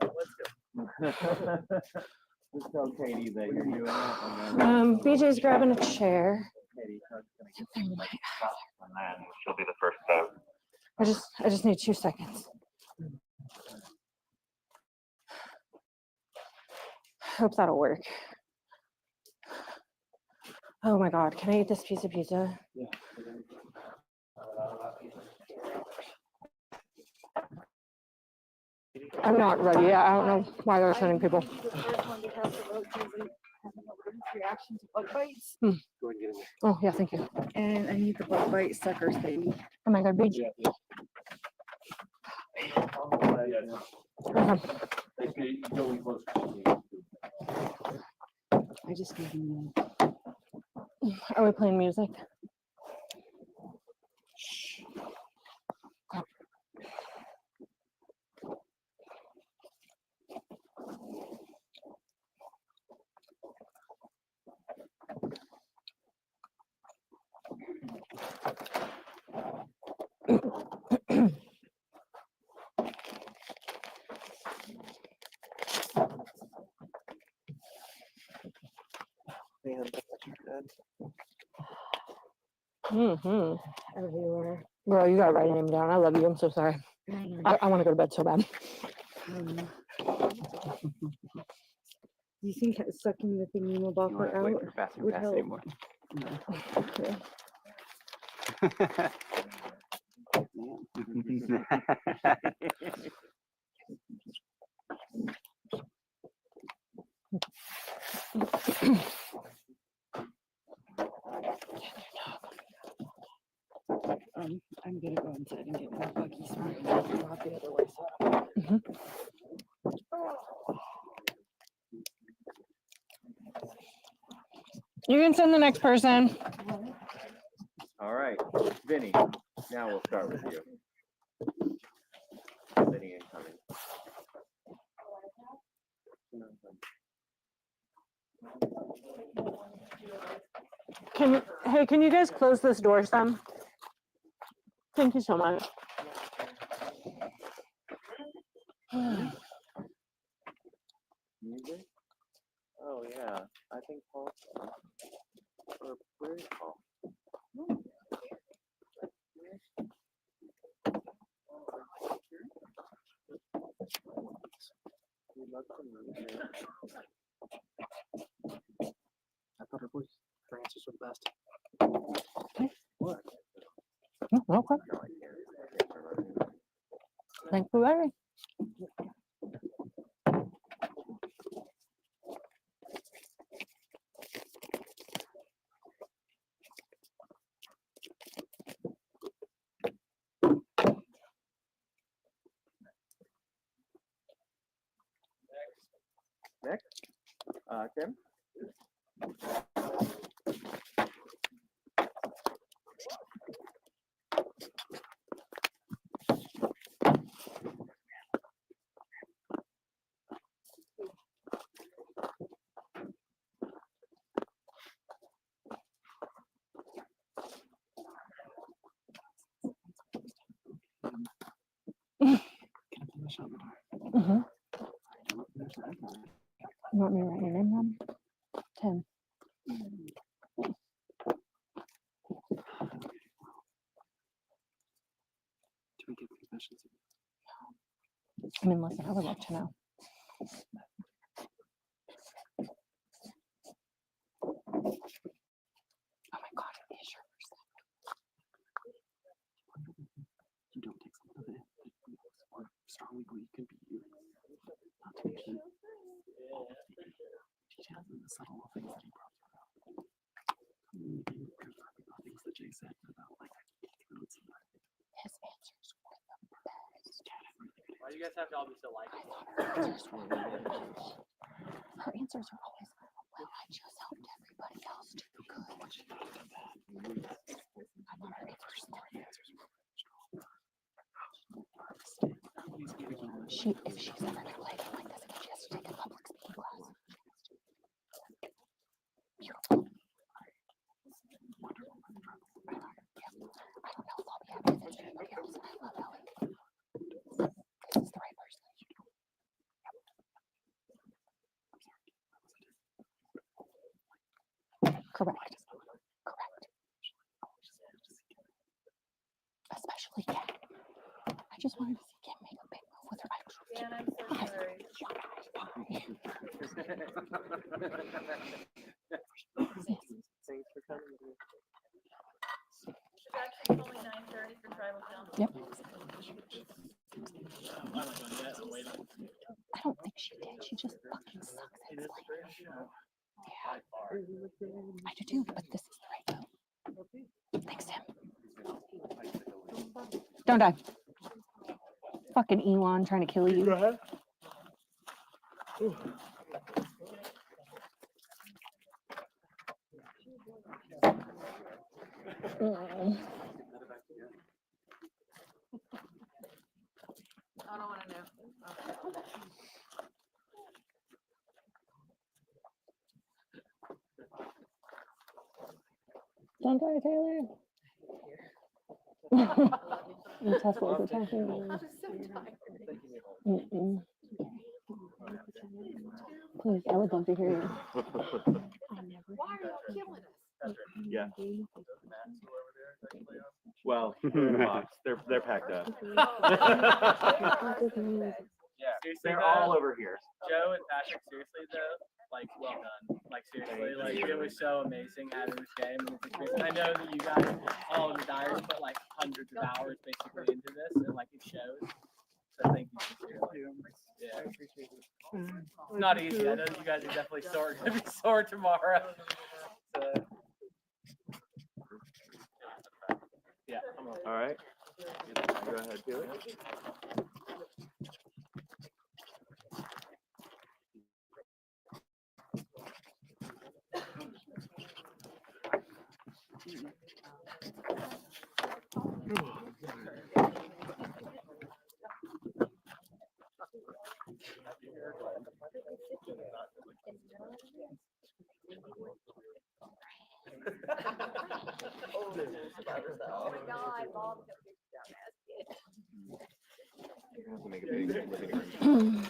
Just tell Katie that you're doing it. And then BJ's grabbing a chair. Katie, Chuck's There gonna might- And then she'll be the first vote. I just need 2 seconds. Hope that'll work. Oh my God, can I eat this piece of pizza? I'm not ready yet. I don't know why they're sending people. Reaction to bug bites. Go ahead and get in there. Oh, yeah, thank you. And I need the bug bite suckers, baby. Oh my God, BJ. I just need you. Are we playing music? stand that you said. Everywhere. Bro, you gotta write your name down. I love you. I'm so sorry. I want to go to bed so bad. Do you think sucking the thingamabobber out bathroom would pass help? anymore. Okay. I'm gonna go inside and get my buggy so I can drop the other way. You can send the next person. All right, Vinny, now we'll start with you. Vinny incoming. Can you guys close this door some? Thank you so much. Music? Oh, yeah, I think Paul, or where is Paul? We love some music. I thought her answers were the best. What? Okay. No, I can't remember. Thanks for waiting. Next, Tim? You want me to write your name down? Tim. Do we get confessions? I mean, listen, I would love to know. Oh my God, it is your first You don't take some of it, or strongly believe can be you. Not to mention all of the details and the subtle things that he brought throughout. Communicating, confirming the things that Jay said about like His answers were the best. Why do you guys have to all be so like? I thought her answers were really good. Her answers are always, well, I just helped everybody else do good. I thought her answers were if she's ever gonna play like this again, she has to take a public speaking class. Beautiful. Wonderful. I don't know if I'll be happy with anybody else. I love Ellie. This is the right person. Correct. Correct. Especially Kat. I just wanted to see Kat make a big move with her actual. Dan, I'm so sorry. Thanks for coming. It's actually only 9:30 for tribal council. Yep. I don't think she did. She just fucking sucks at explaining. Yeah. I do too, but this is the right vote. Thanks, Tim. Don't die. Fucking Elon trying to kill you. Go ahead. I don't want to know. Don't die, Taylor. You test what we're talking about. I'm so tired. Please, I would love to hear you. Why are Yeah. Well, they're in a box. They're packed up. Yeah. Seriously, They're though, all over here. Joe and Patrick, seriously though, like well done. Like seriously, like it was so amazing having this game. And it's like, I know that you guys, all of the Dyers, put like hundreds of hours basically into this, and like it shows. So thank you sincerely. Yeah. It's not easy. I know that you guys are definitely sore, gonna be sore tomorrow. So, yeah. All right. Go ahead, do it. Make a big living room.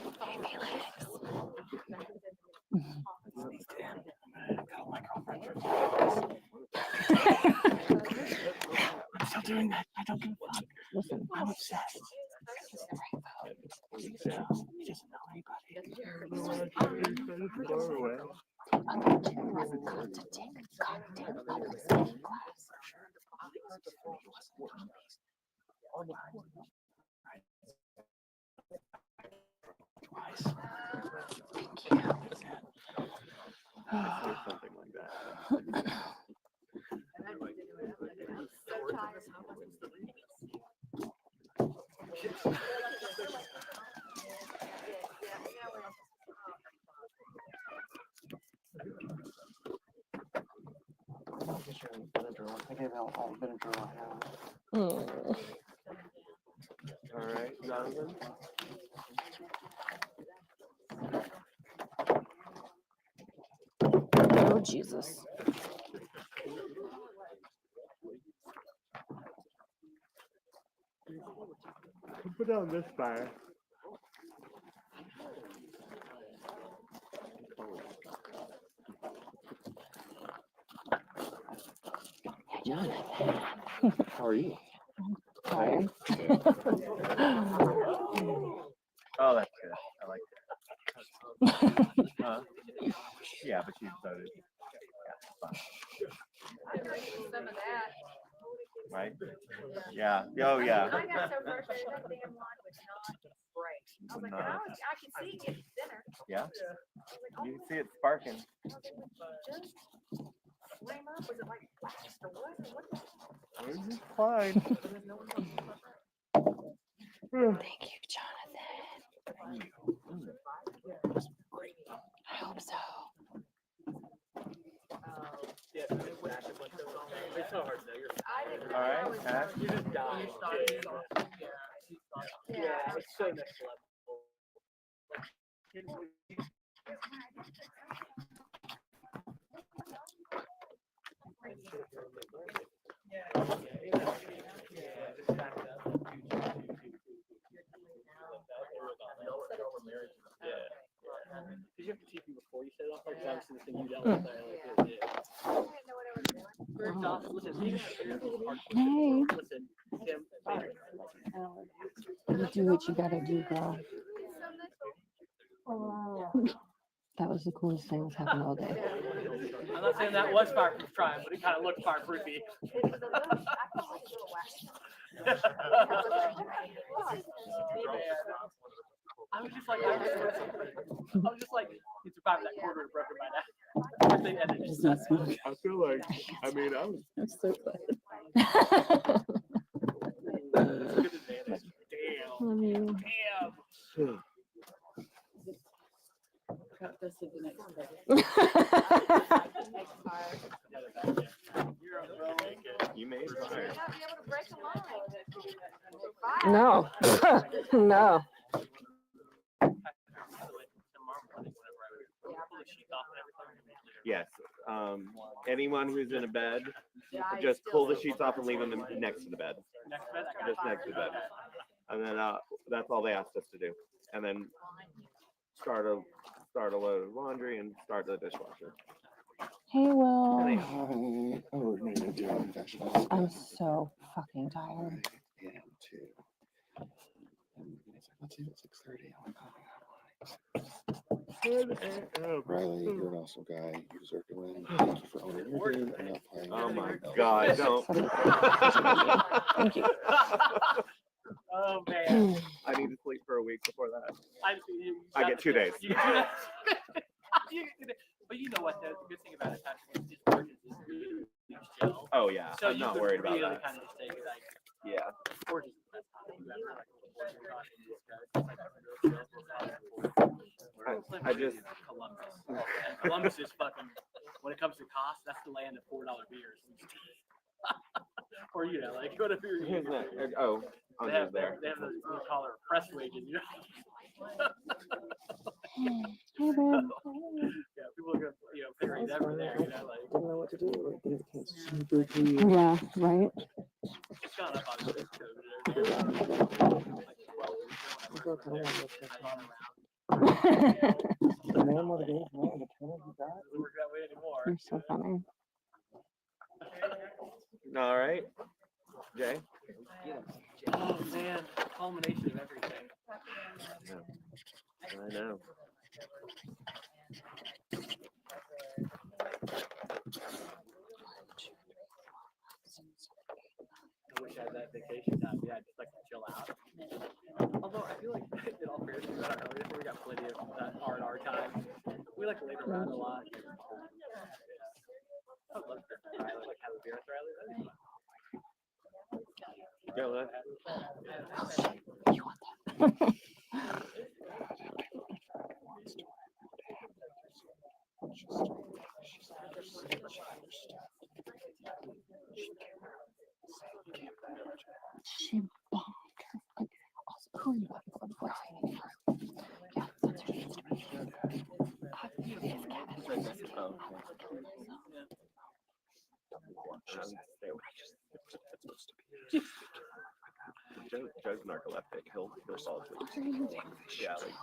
I'm still doing that. I don't give a fuck. Listen, I'm obsessed. He doesn't know anybody. To take goddamn public speaking class. Twice. Thank you. Something like that. I gave out all the Benadryl I have. All right, Jonathan. Oh, Jesus. Put down this fire. Hey, John. How are you? Tired. Oh, that's good. I like that. Yeah, but you voted. Some of that. Right? Yeah. Oh, yeah. I got so frustrated, that damn line would not break. I was like, No. I can see it getting thinner. Yeah. I was like, oh You can see it sparking. I was like, would you just flame up? Was it like blast or what? Where's this Clyde? Thank you, Jonathan. I hope so. yeah, it's so hard to know. You're All right, Ash. you just die. Yeah, it's so next level. Did you have to TP before you set it off? Because obviously the thing you dealt with, Hey. Listen, Tim, You do what you gotta do, girl. That was the coolest thing that's happened all day. I'm not saying that was fireproof trying, but it kind of looked fireproofy. I was just like, it's about that quarter of broken by now. They ended just that smoke. I feel like, I mean, I was. I'm so glad. Good advantage. Damn. Love you. Damn. You made fire. No. No. Yes. Anyone who's in a bed, just pull the sheets off and leave them next to the bed. Just next to the bed. And then that's all they asked us to do. And then start a load of laundry and start the dishwasher. Hey, Will. Hi. Oh, no, you're doing infection. I'm so fucking tired. I am too. And he's like, let's see if it's 6:30. I'm like, oh, Riley, you're an awesome guy. You deserve to win. Thank you for owning your game and not playing. Oh my anyone else. God, don't. Thank you. Oh, man. I need to sleep for a week before that. You I get 2 days. You get 2 days. But you know what, though, the good thing about it, Patrick, is work is this really gel. Oh yeah, So I'm you not could worried about really that. kind of just take it like, Yeah. or just the best time you've ever had. I just- Columbus. And Columbus is fucking, when it comes to cost, that's the land of $4 beers. Or, you know, like, whatever you're Who's eating. that? Oh, They Andre's have, there. they have those, we call it press wages, you know? Hey, babe. Yeah, people are gonna, you know, pay raise ever there, you know, like. Didn't know what to do. It became super clear. Yeah, right? It's gone up on this COVID. Like 12 years ago when I worked there, I The man with the game, the talent he got. doesn't work that way anymore. You're so funny. All right, Jay. Oh, man, culmination of everything. I know. I wish I had that vacation time. Yeah, I'd just like to chill out. Although I feel like, in all fairness, we got earlier, we got plenty of R&R time. We like to lay around a lot. I'd love to Riley, like have a beer with Riley. That'd be fun. Go ahead. She bombed her. Like, also, who are you looking for before I say anything? Yeah, that's who she needs to be. Joe's narcoleptic. He'll fall asleep. Yeah, like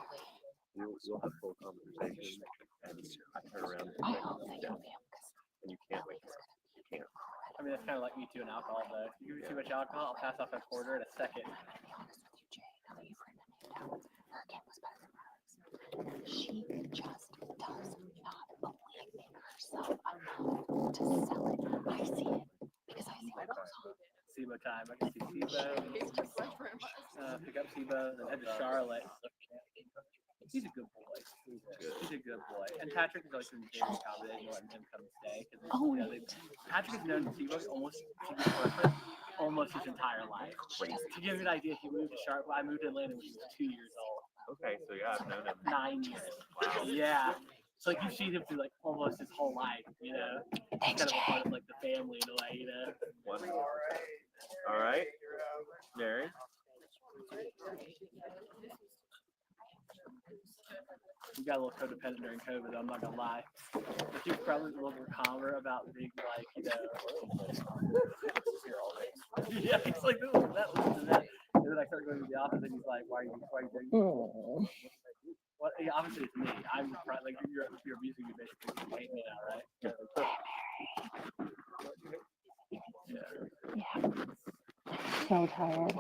you'll have full conversation, and I turn around I hope they don't be and you can't wake up. You can't. I mean, that's kind of like me too in alcohol, though. You give me too much alcohol, I'll pass off a quarter in a second. I'm gonna be honest with you, Jay. Now that you've written it down, her game was better than ours. She just does not believe in herself enough to sell it. I see it because I see what goes on. SIBO time. I can see SIBO. Pick up SIBO, then head to Charlotte. He's a good boy. He's a good boy. And Patrick has always been very accommodating, letting him come and stay. Oh, you know, Patrick has known SIBO almost his entire life. To give you an idea, he moved to Charlotte. I moved to Atlanta when he was 2 years old. Okay, so yeah, I've known him. 9 years. Wow. Yeah. So like you've seen him through like almost his whole life, you know. Kind of a part of like the family in a way, you know. Wonderful. All right, Mary. You got a little codependent during COVID, I'm not gonna lie. But you're probably a little more calmer about being like, you know. Yeah, he's like, this is that, listen to that. And then I start going to the office and he's like, why are you doing this? Well, yeah, obviously it's me. I'm like you're abusing me basically. You hate me now, right? Yeah. So tired.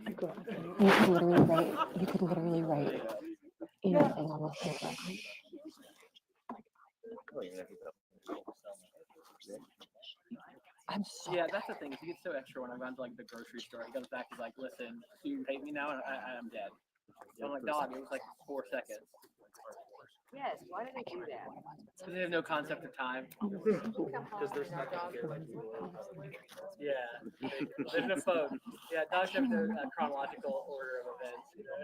You could literally write anything on the paper. I'm so Yeah, that's the thing. Is he gets so extra when I've gone to like the grocery store. He comes back, he's like, listen, you hate me now and I'm dead. So I'm like, dog, it was like 4 seconds. Yes, why did they do that? Because they have no concept of time. Because there's nothing here like yeah. There's no phone. Yeah, dogs have their chronological order of events, you know.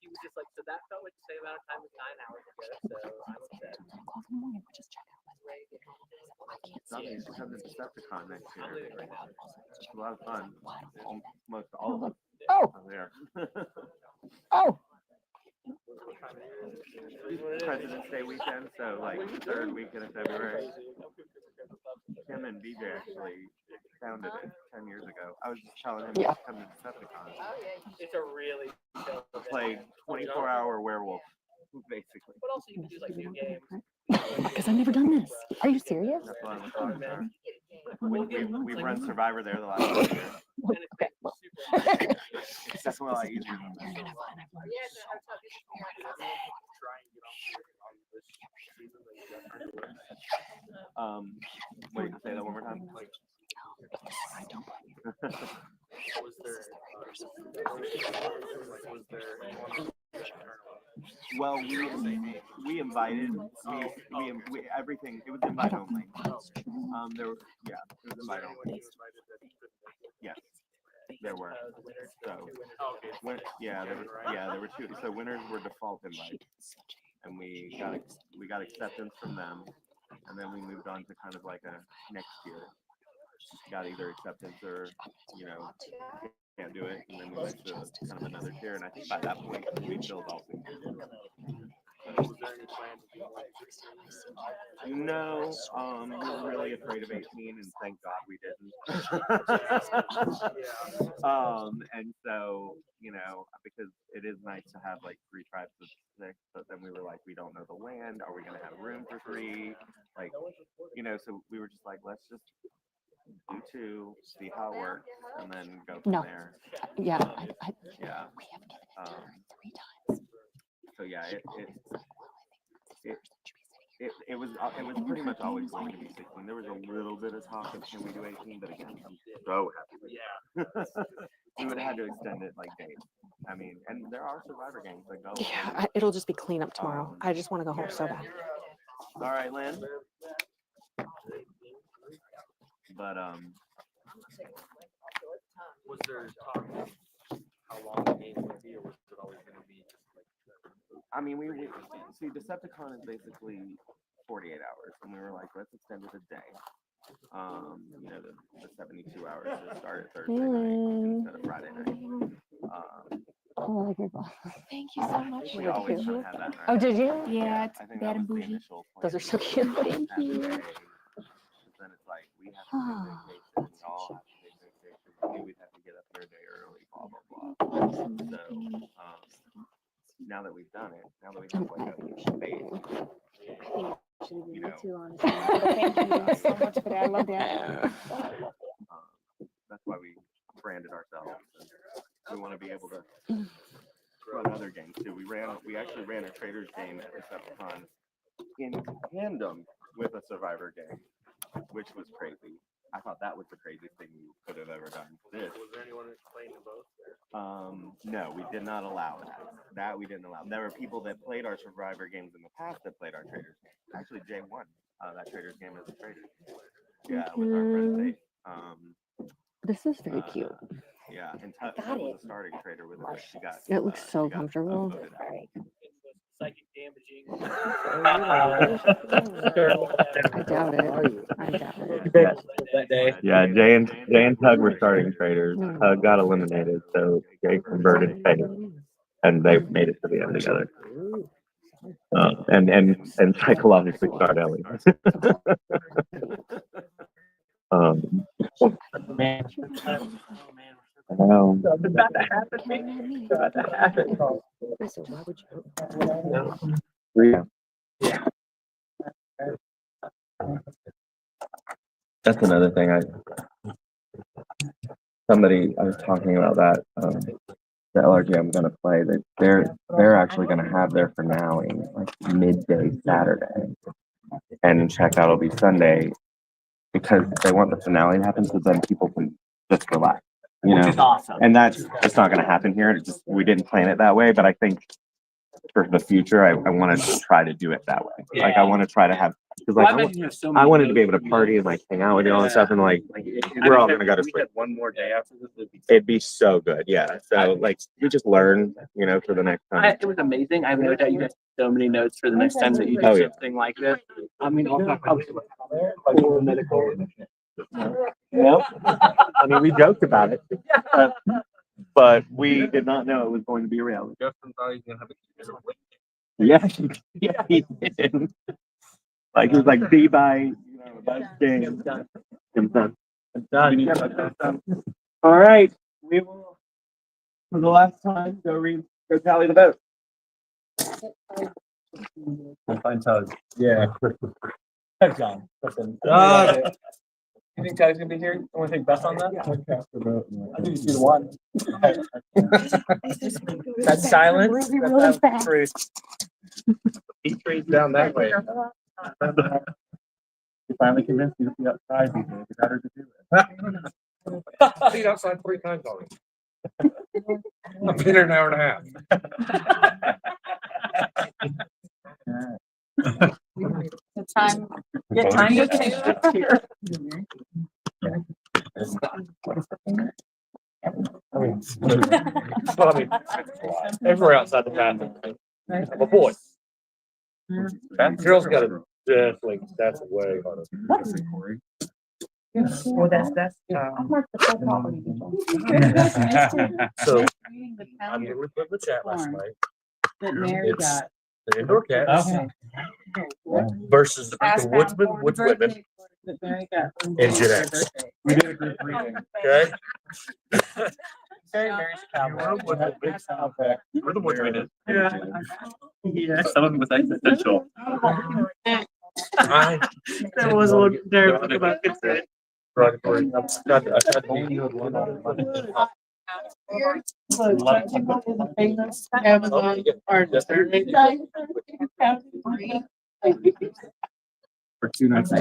He was just like, so that felt like the same amount of time as 9 hours ago, so I'm upset. 10 o'clock in the morning, which is check out. I can't see Something it. to have the Decepticon next I'm year. leaving right now. It's a lot of fun. Most all of us Oh, are there. oh. President's Day weekend, so like third weekend of February. Him and BJ actually founded it 10 years ago. I was just telling him Yeah. to come to Decepticon. It's a really chill event. Played 24-hour werewolf. basically. But also you can do like new games. Because I've never done this. Are you serious? That's what I'm talking about. We've run Survivor there the last 2 years. Okay, well. It's definitely a lot easier than You're gonna find I've learned wait, say that one more time. I don't blame you. Was there, Well, we invited, we everything, it was invite only. There were, yeah, it was invite only. Yes, there were. So, there were 2. So winners were default invites, and we got acceptance from them, and then we moved on to kind of like a next tier. Got either acceptance or, can't do it, and then we went to kind of another tier, and I think by that point we filled all things. No, we were really afraid of 18, and thank God we didn't. And so, because it is nice to have like 3 tribes of 6, but then we were like, we don't know the land. Are we gonna have room for 3? Like, so we were just like, let's just do 2, see how it works, and then go from there. Yeah. Yeah. We have given it to her 3 times. So yeah, it was pretty much always going to be 16. There was a little bit of talk of can we do 18, but again, I'm so happy with it. We would have had to extend it like days. I mean, and there are Survivor games that go. Yeah, it'll just be cleanup tomorrow. I just want to go home so bad. All right, Lynn. But was there talk of how long the game would be, or was it always going to be just like? I mean, we see Decepticon is basically 48 hours, and we were like, let's extend it a day. The 72 hours to start at Thursday night instead of Friday night. Oh, like your boss. Thank you so much. We always kind of have that. Oh, did you? Yeah, it's I think bad that and was the bougie. initial plan. Those are so cute. Thank you. Then it's like we have to take vacation. We all have to take vacation. We knew we'd have to get up there a day early. Blah blah blah. So now that we've done it, now that we have like a space. Too, honestly. Thank you so much for that. I love that. That's why we branded ourselves. And we want to be able to run other games too. We actually ran a Traders game at Decepticon in tandem with a Survivor game, which was crazy. I thought that was the craziest thing we could have ever done. Was there anyone playing in both? No, we did not allow that. That we didn't allow. There were people that played our Survivor games in the past that played our Traders game. Actually, Jay won that Traders game as a trader. Yeah, with our friend Faith. This is very cute. Yeah, and Tug was a starting trader with it. She got. It looks so comfortable. voted out. Psychic damaging. I doubt it. I doubt it. That day. Yeah, Jay and Tug were starting traders. Tug got eliminated, so Jay converted Faith, and they made it to the end together. And psychologically start Ellie. Man. I know. It's about to happen, man. It's about to happen. So why would you? Yeah. That's another thing. I was talking about that. The LRG I'm gonna play. That they're actually gonna have their finale like midday Saturday, and checkout will be Sunday because they want the finale to happen so then people can just relax. Which is awesome. And that's just not gonna happen here. We didn't plan it that way, but I think for the future, I want to try to do it that way. Like I want to try to have because I wanted to be able to party and like hang out with you all and stuff, and like we're all gonna go to sleep. One more day after this. It'd be so good, yeah. So like we just learn, for the next time. It was amazing. I have no doubt you have so many notes for the next time that you do something like this. I mean, I'll talk about medical. Nope. I mean, we joked about it, but we did not know it was going to be a reality. Justin thought he was gonna have Yeah, he did. Like it was like be by, that's game. I'm done. All right, we will for the last time go tally the vote. We'll find Tug. Yeah. Tug John. Listen. You think Tug's gonna be here? You wanna take best on that? I think you see the one. That's silence. That's truth. He trades down that way. You finally convinced me to be outside. You better to do it. I've been outside 3 times already. I've been here an hour and a half. The time. Get time to here. Everywhere outside the bathroom. I'm a boy. That girl's got a definitely, that's way harder. Well, that's. So, I'm here with the chat last night. That Mary It's got. the indoor cats versus the woodsman, woods women, That Mary got. and Gen X. We did a group reading, okay? Mary's cowboy. We're the woodsmen. Yeah, someone with existential. I. That was a little terrible about consent. I tried to Famous Amazon artist. for 2 nights.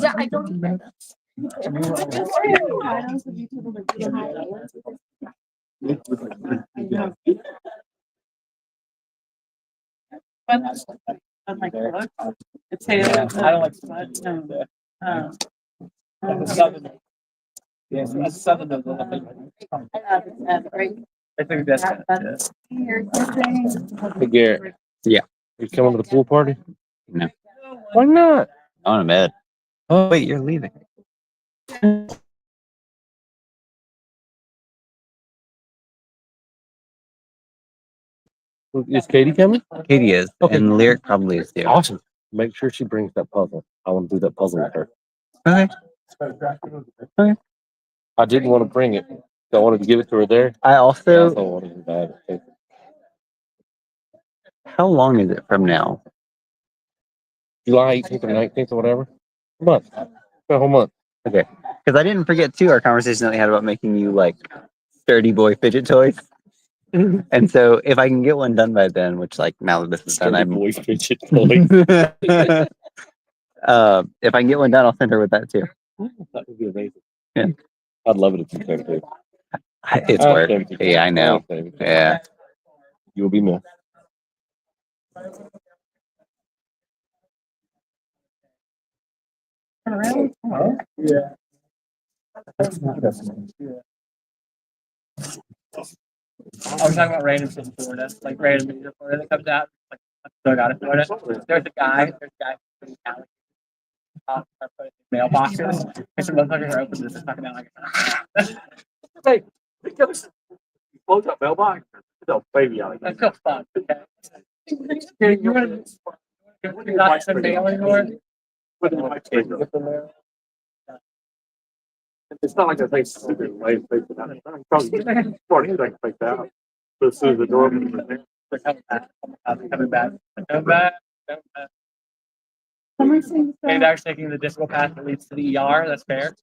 Yeah, I don't even. I'm like, look, it's I don't like smudge. Yes, that's something that I think that's. Hey Garrett. Yeah. You coming to the pool party? No. Why not? On a bed. Oh, wait, you're leaving. Is Katie coming? Katie is, Okay. and Lyric probably is too. Awesome. Make sure she brings that puzzle. I want to do that puzzle with her. Okay. I didn't want to bring it. I wanted to give it to her there. I I also, also wanted to buy it. how long is it from now? July 18th or 19th or whatever. A month. The whole month. Okay. Because I didn't forget too our conversation that we had about making you like sturdy boy fidget toys. And so if I can get one done by then, which like now that this is done, I'm Boy fidget toy. if I can get one done, I'll send her with that too. That would be amazing. Yeah. I'd love it if you came too. It's work. Yeah, I know. Yeah. You'll be missed. Yeah. I was talking about random shit in Florida, like random shit in Florida that comes out. Like, so out of Florida. There's a guy from Cali. Mailboxes. And some motherfuckers are opening this and talking about like, Hey, it goes. Close up mailbox. No, baby, I like that's so fun. Okay. You want to not send mail anymore? It's not like a place super late. Probably 40 seconds like that. But as soon as the door opens, They're coming back. They're coming back. They're coming back. Maybe they're taking the difficult path that leads to the ER. That's fair.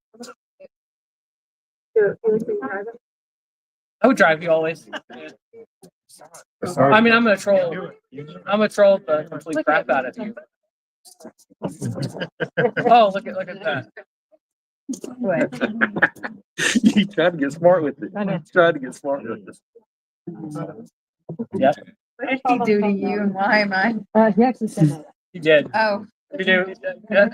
I would drive you always. I mean, I'm gonna troll. I'm gonna troll the complete crap out of you. Oh, look at that. you tried to get smart with it. You tried to get smart with it. Yep. What did he do to you and why am I? He actually said that. You did. Oh. You do. Yeah.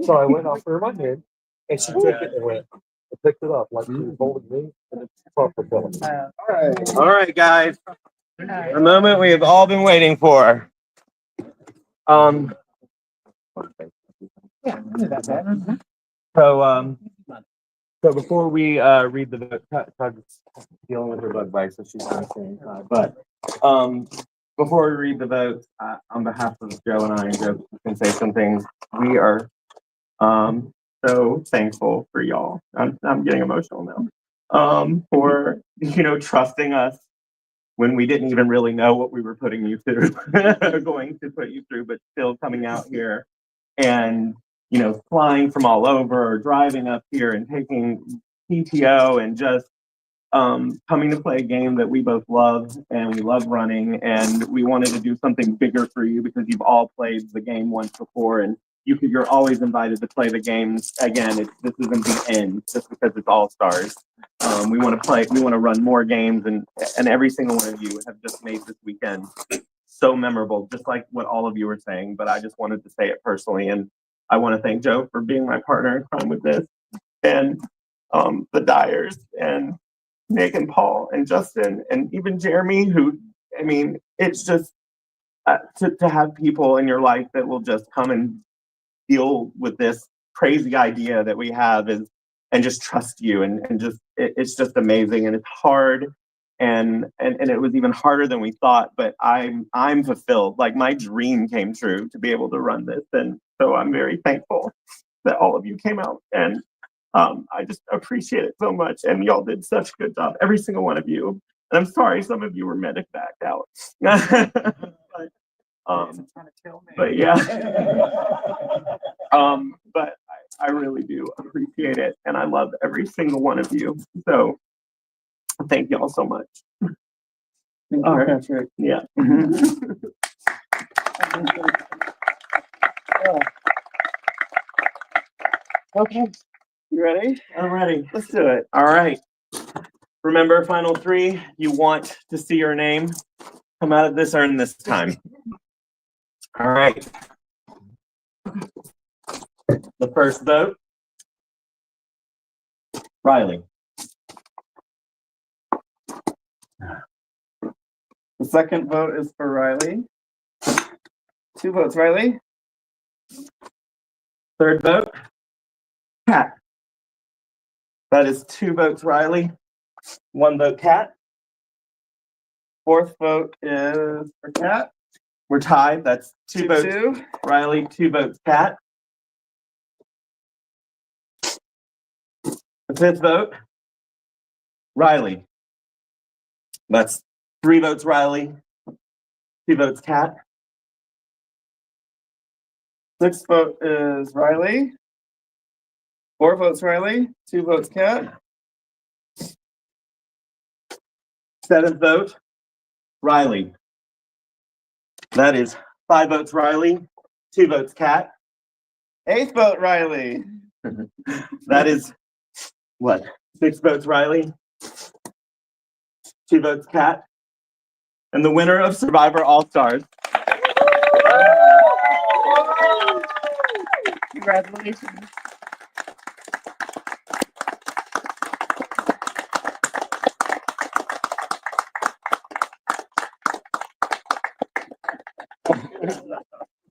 So I went off her my head, and she took it and went, and picked it up like she was holding me, and it's proper film. All right, guys. The moment we have all been waiting for. So before we read the book, Tug's dealing with her bug bite, so she's not saying, but before we read the votes, on behalf of Joe and I, and Joe can say some things. We are so thankful for y'all. I'm getting emotional now. For trusting us when we didn't even really know what we were putting you through, going to put you through, but still coming out here and flying from all over or driving up here and taking PTO and just coming to play a game that we both love and we love running, and we wanted to do something bigger for you because you've all played the game once before, and you're always invited to play the games again. This isn't the end just because it's all stars. We want to run more games, and every single one of you have just made this weekend so memorable, just like what all of you were saying, but I just wanted to say it personally, and I want to thank Joe for being my partner in crime with this, and the Dyers, and Nick and Paul and Justin and even Jeremy, who, I mean, it's just to have people in your life that will just come and deal with this crazy idea that we have and just trust you and just it's just amazing, and it's hard and it was even harder than we thought, but I'm fulfilled. Like, my dream came true to be able to run this, and so I'm very thankful that all of you came out, and I just appreciate it so much, and y'all did such a good job, every single one of you. And I'm sorry some of you were medic backed out. But yeah. But I really do appreciate it, and I love every single one of you. So thank y'all so much. All right. Patrick. Yeah. Okay. You ready? I'm ready. Let's do it. All right. Remember, final three, you want to see your name come out of this urn this time. All right. The first vote, Riley. The second vote is for Riley. 2 votes, Riley. Third vote, Kat. That is 2 votes, Riley. 1 vote, Kat. Fourth vote is for Kat. We're tied. That's 2 votes, 2. Riley. 2 votes, Kat. The fifth vote, Riley. That's 3 votes, Riley. 2 votes, Kat. Sixth vote is Riley. 4 votes, Riley. 2 votes, Kat. Seventh vote, Riley. That is 5 votes, Riley. 2 votes, Kat. Eighth vote, Riley. That is what? 6 votes, Riley. 2 votes, Kat. And the winner of Survivor All Stars. Congratulations.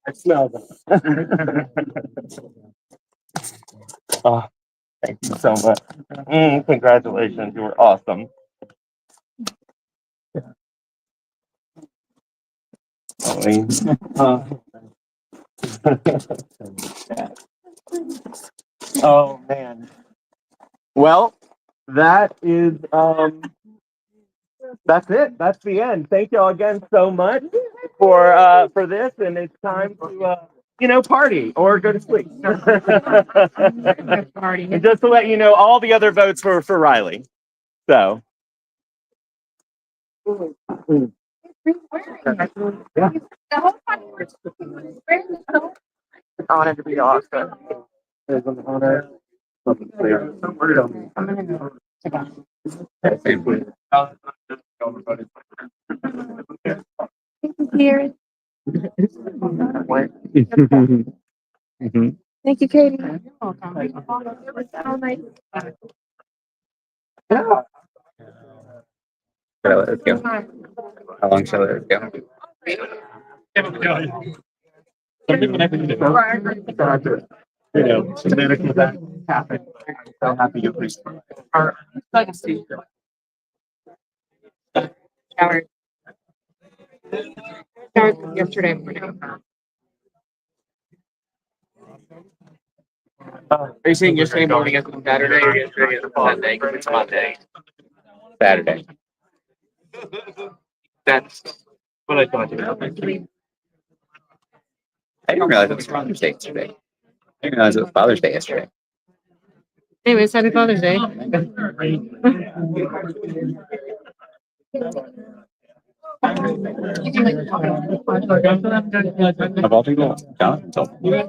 I smell them. Oh, thank you so much. Congratulations, you were awesome. Oh man. Well, that is that's it. That's the end. Thank y'all again so much for this, and it's time to party or go to sleep. And just to let you know, all the other votes were for Riley. So yeah. I wanted to be Oscar. Thank you, Katie. Yeah. Let us go. How long shall it go? Some medical that happened. I'm so happy you please. Like a student. Howard. Yesterday. Are you saying yesterday morning as on Saturday or yesterday as on Sunday? 'Cause it's Monday. Saturday. That's what I thought. I didn't realize it was Father's Day yesterday. I didn't realize it was Father's Day yesterday. Anyways, happy Father's Day. Of all people, Jonathan told me. I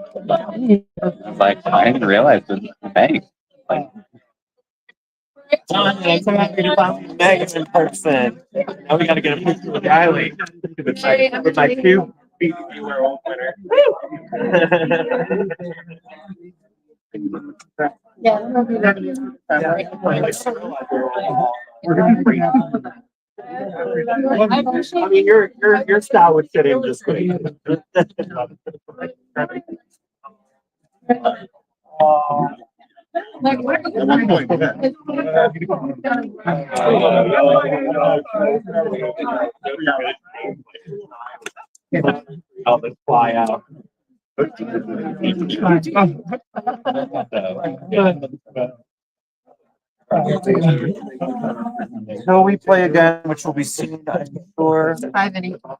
was like, I didn't realize the bank. Like, I'm so happy to find Megan in person. Now we gotta get a picture with Riley. With my two feet world winner. Yeah, I don't know if you're ready. I mean, your style would fit in just great. I'll just fly out. So we play again, which will be soon, I'm sure. Bye, Vinny. Um,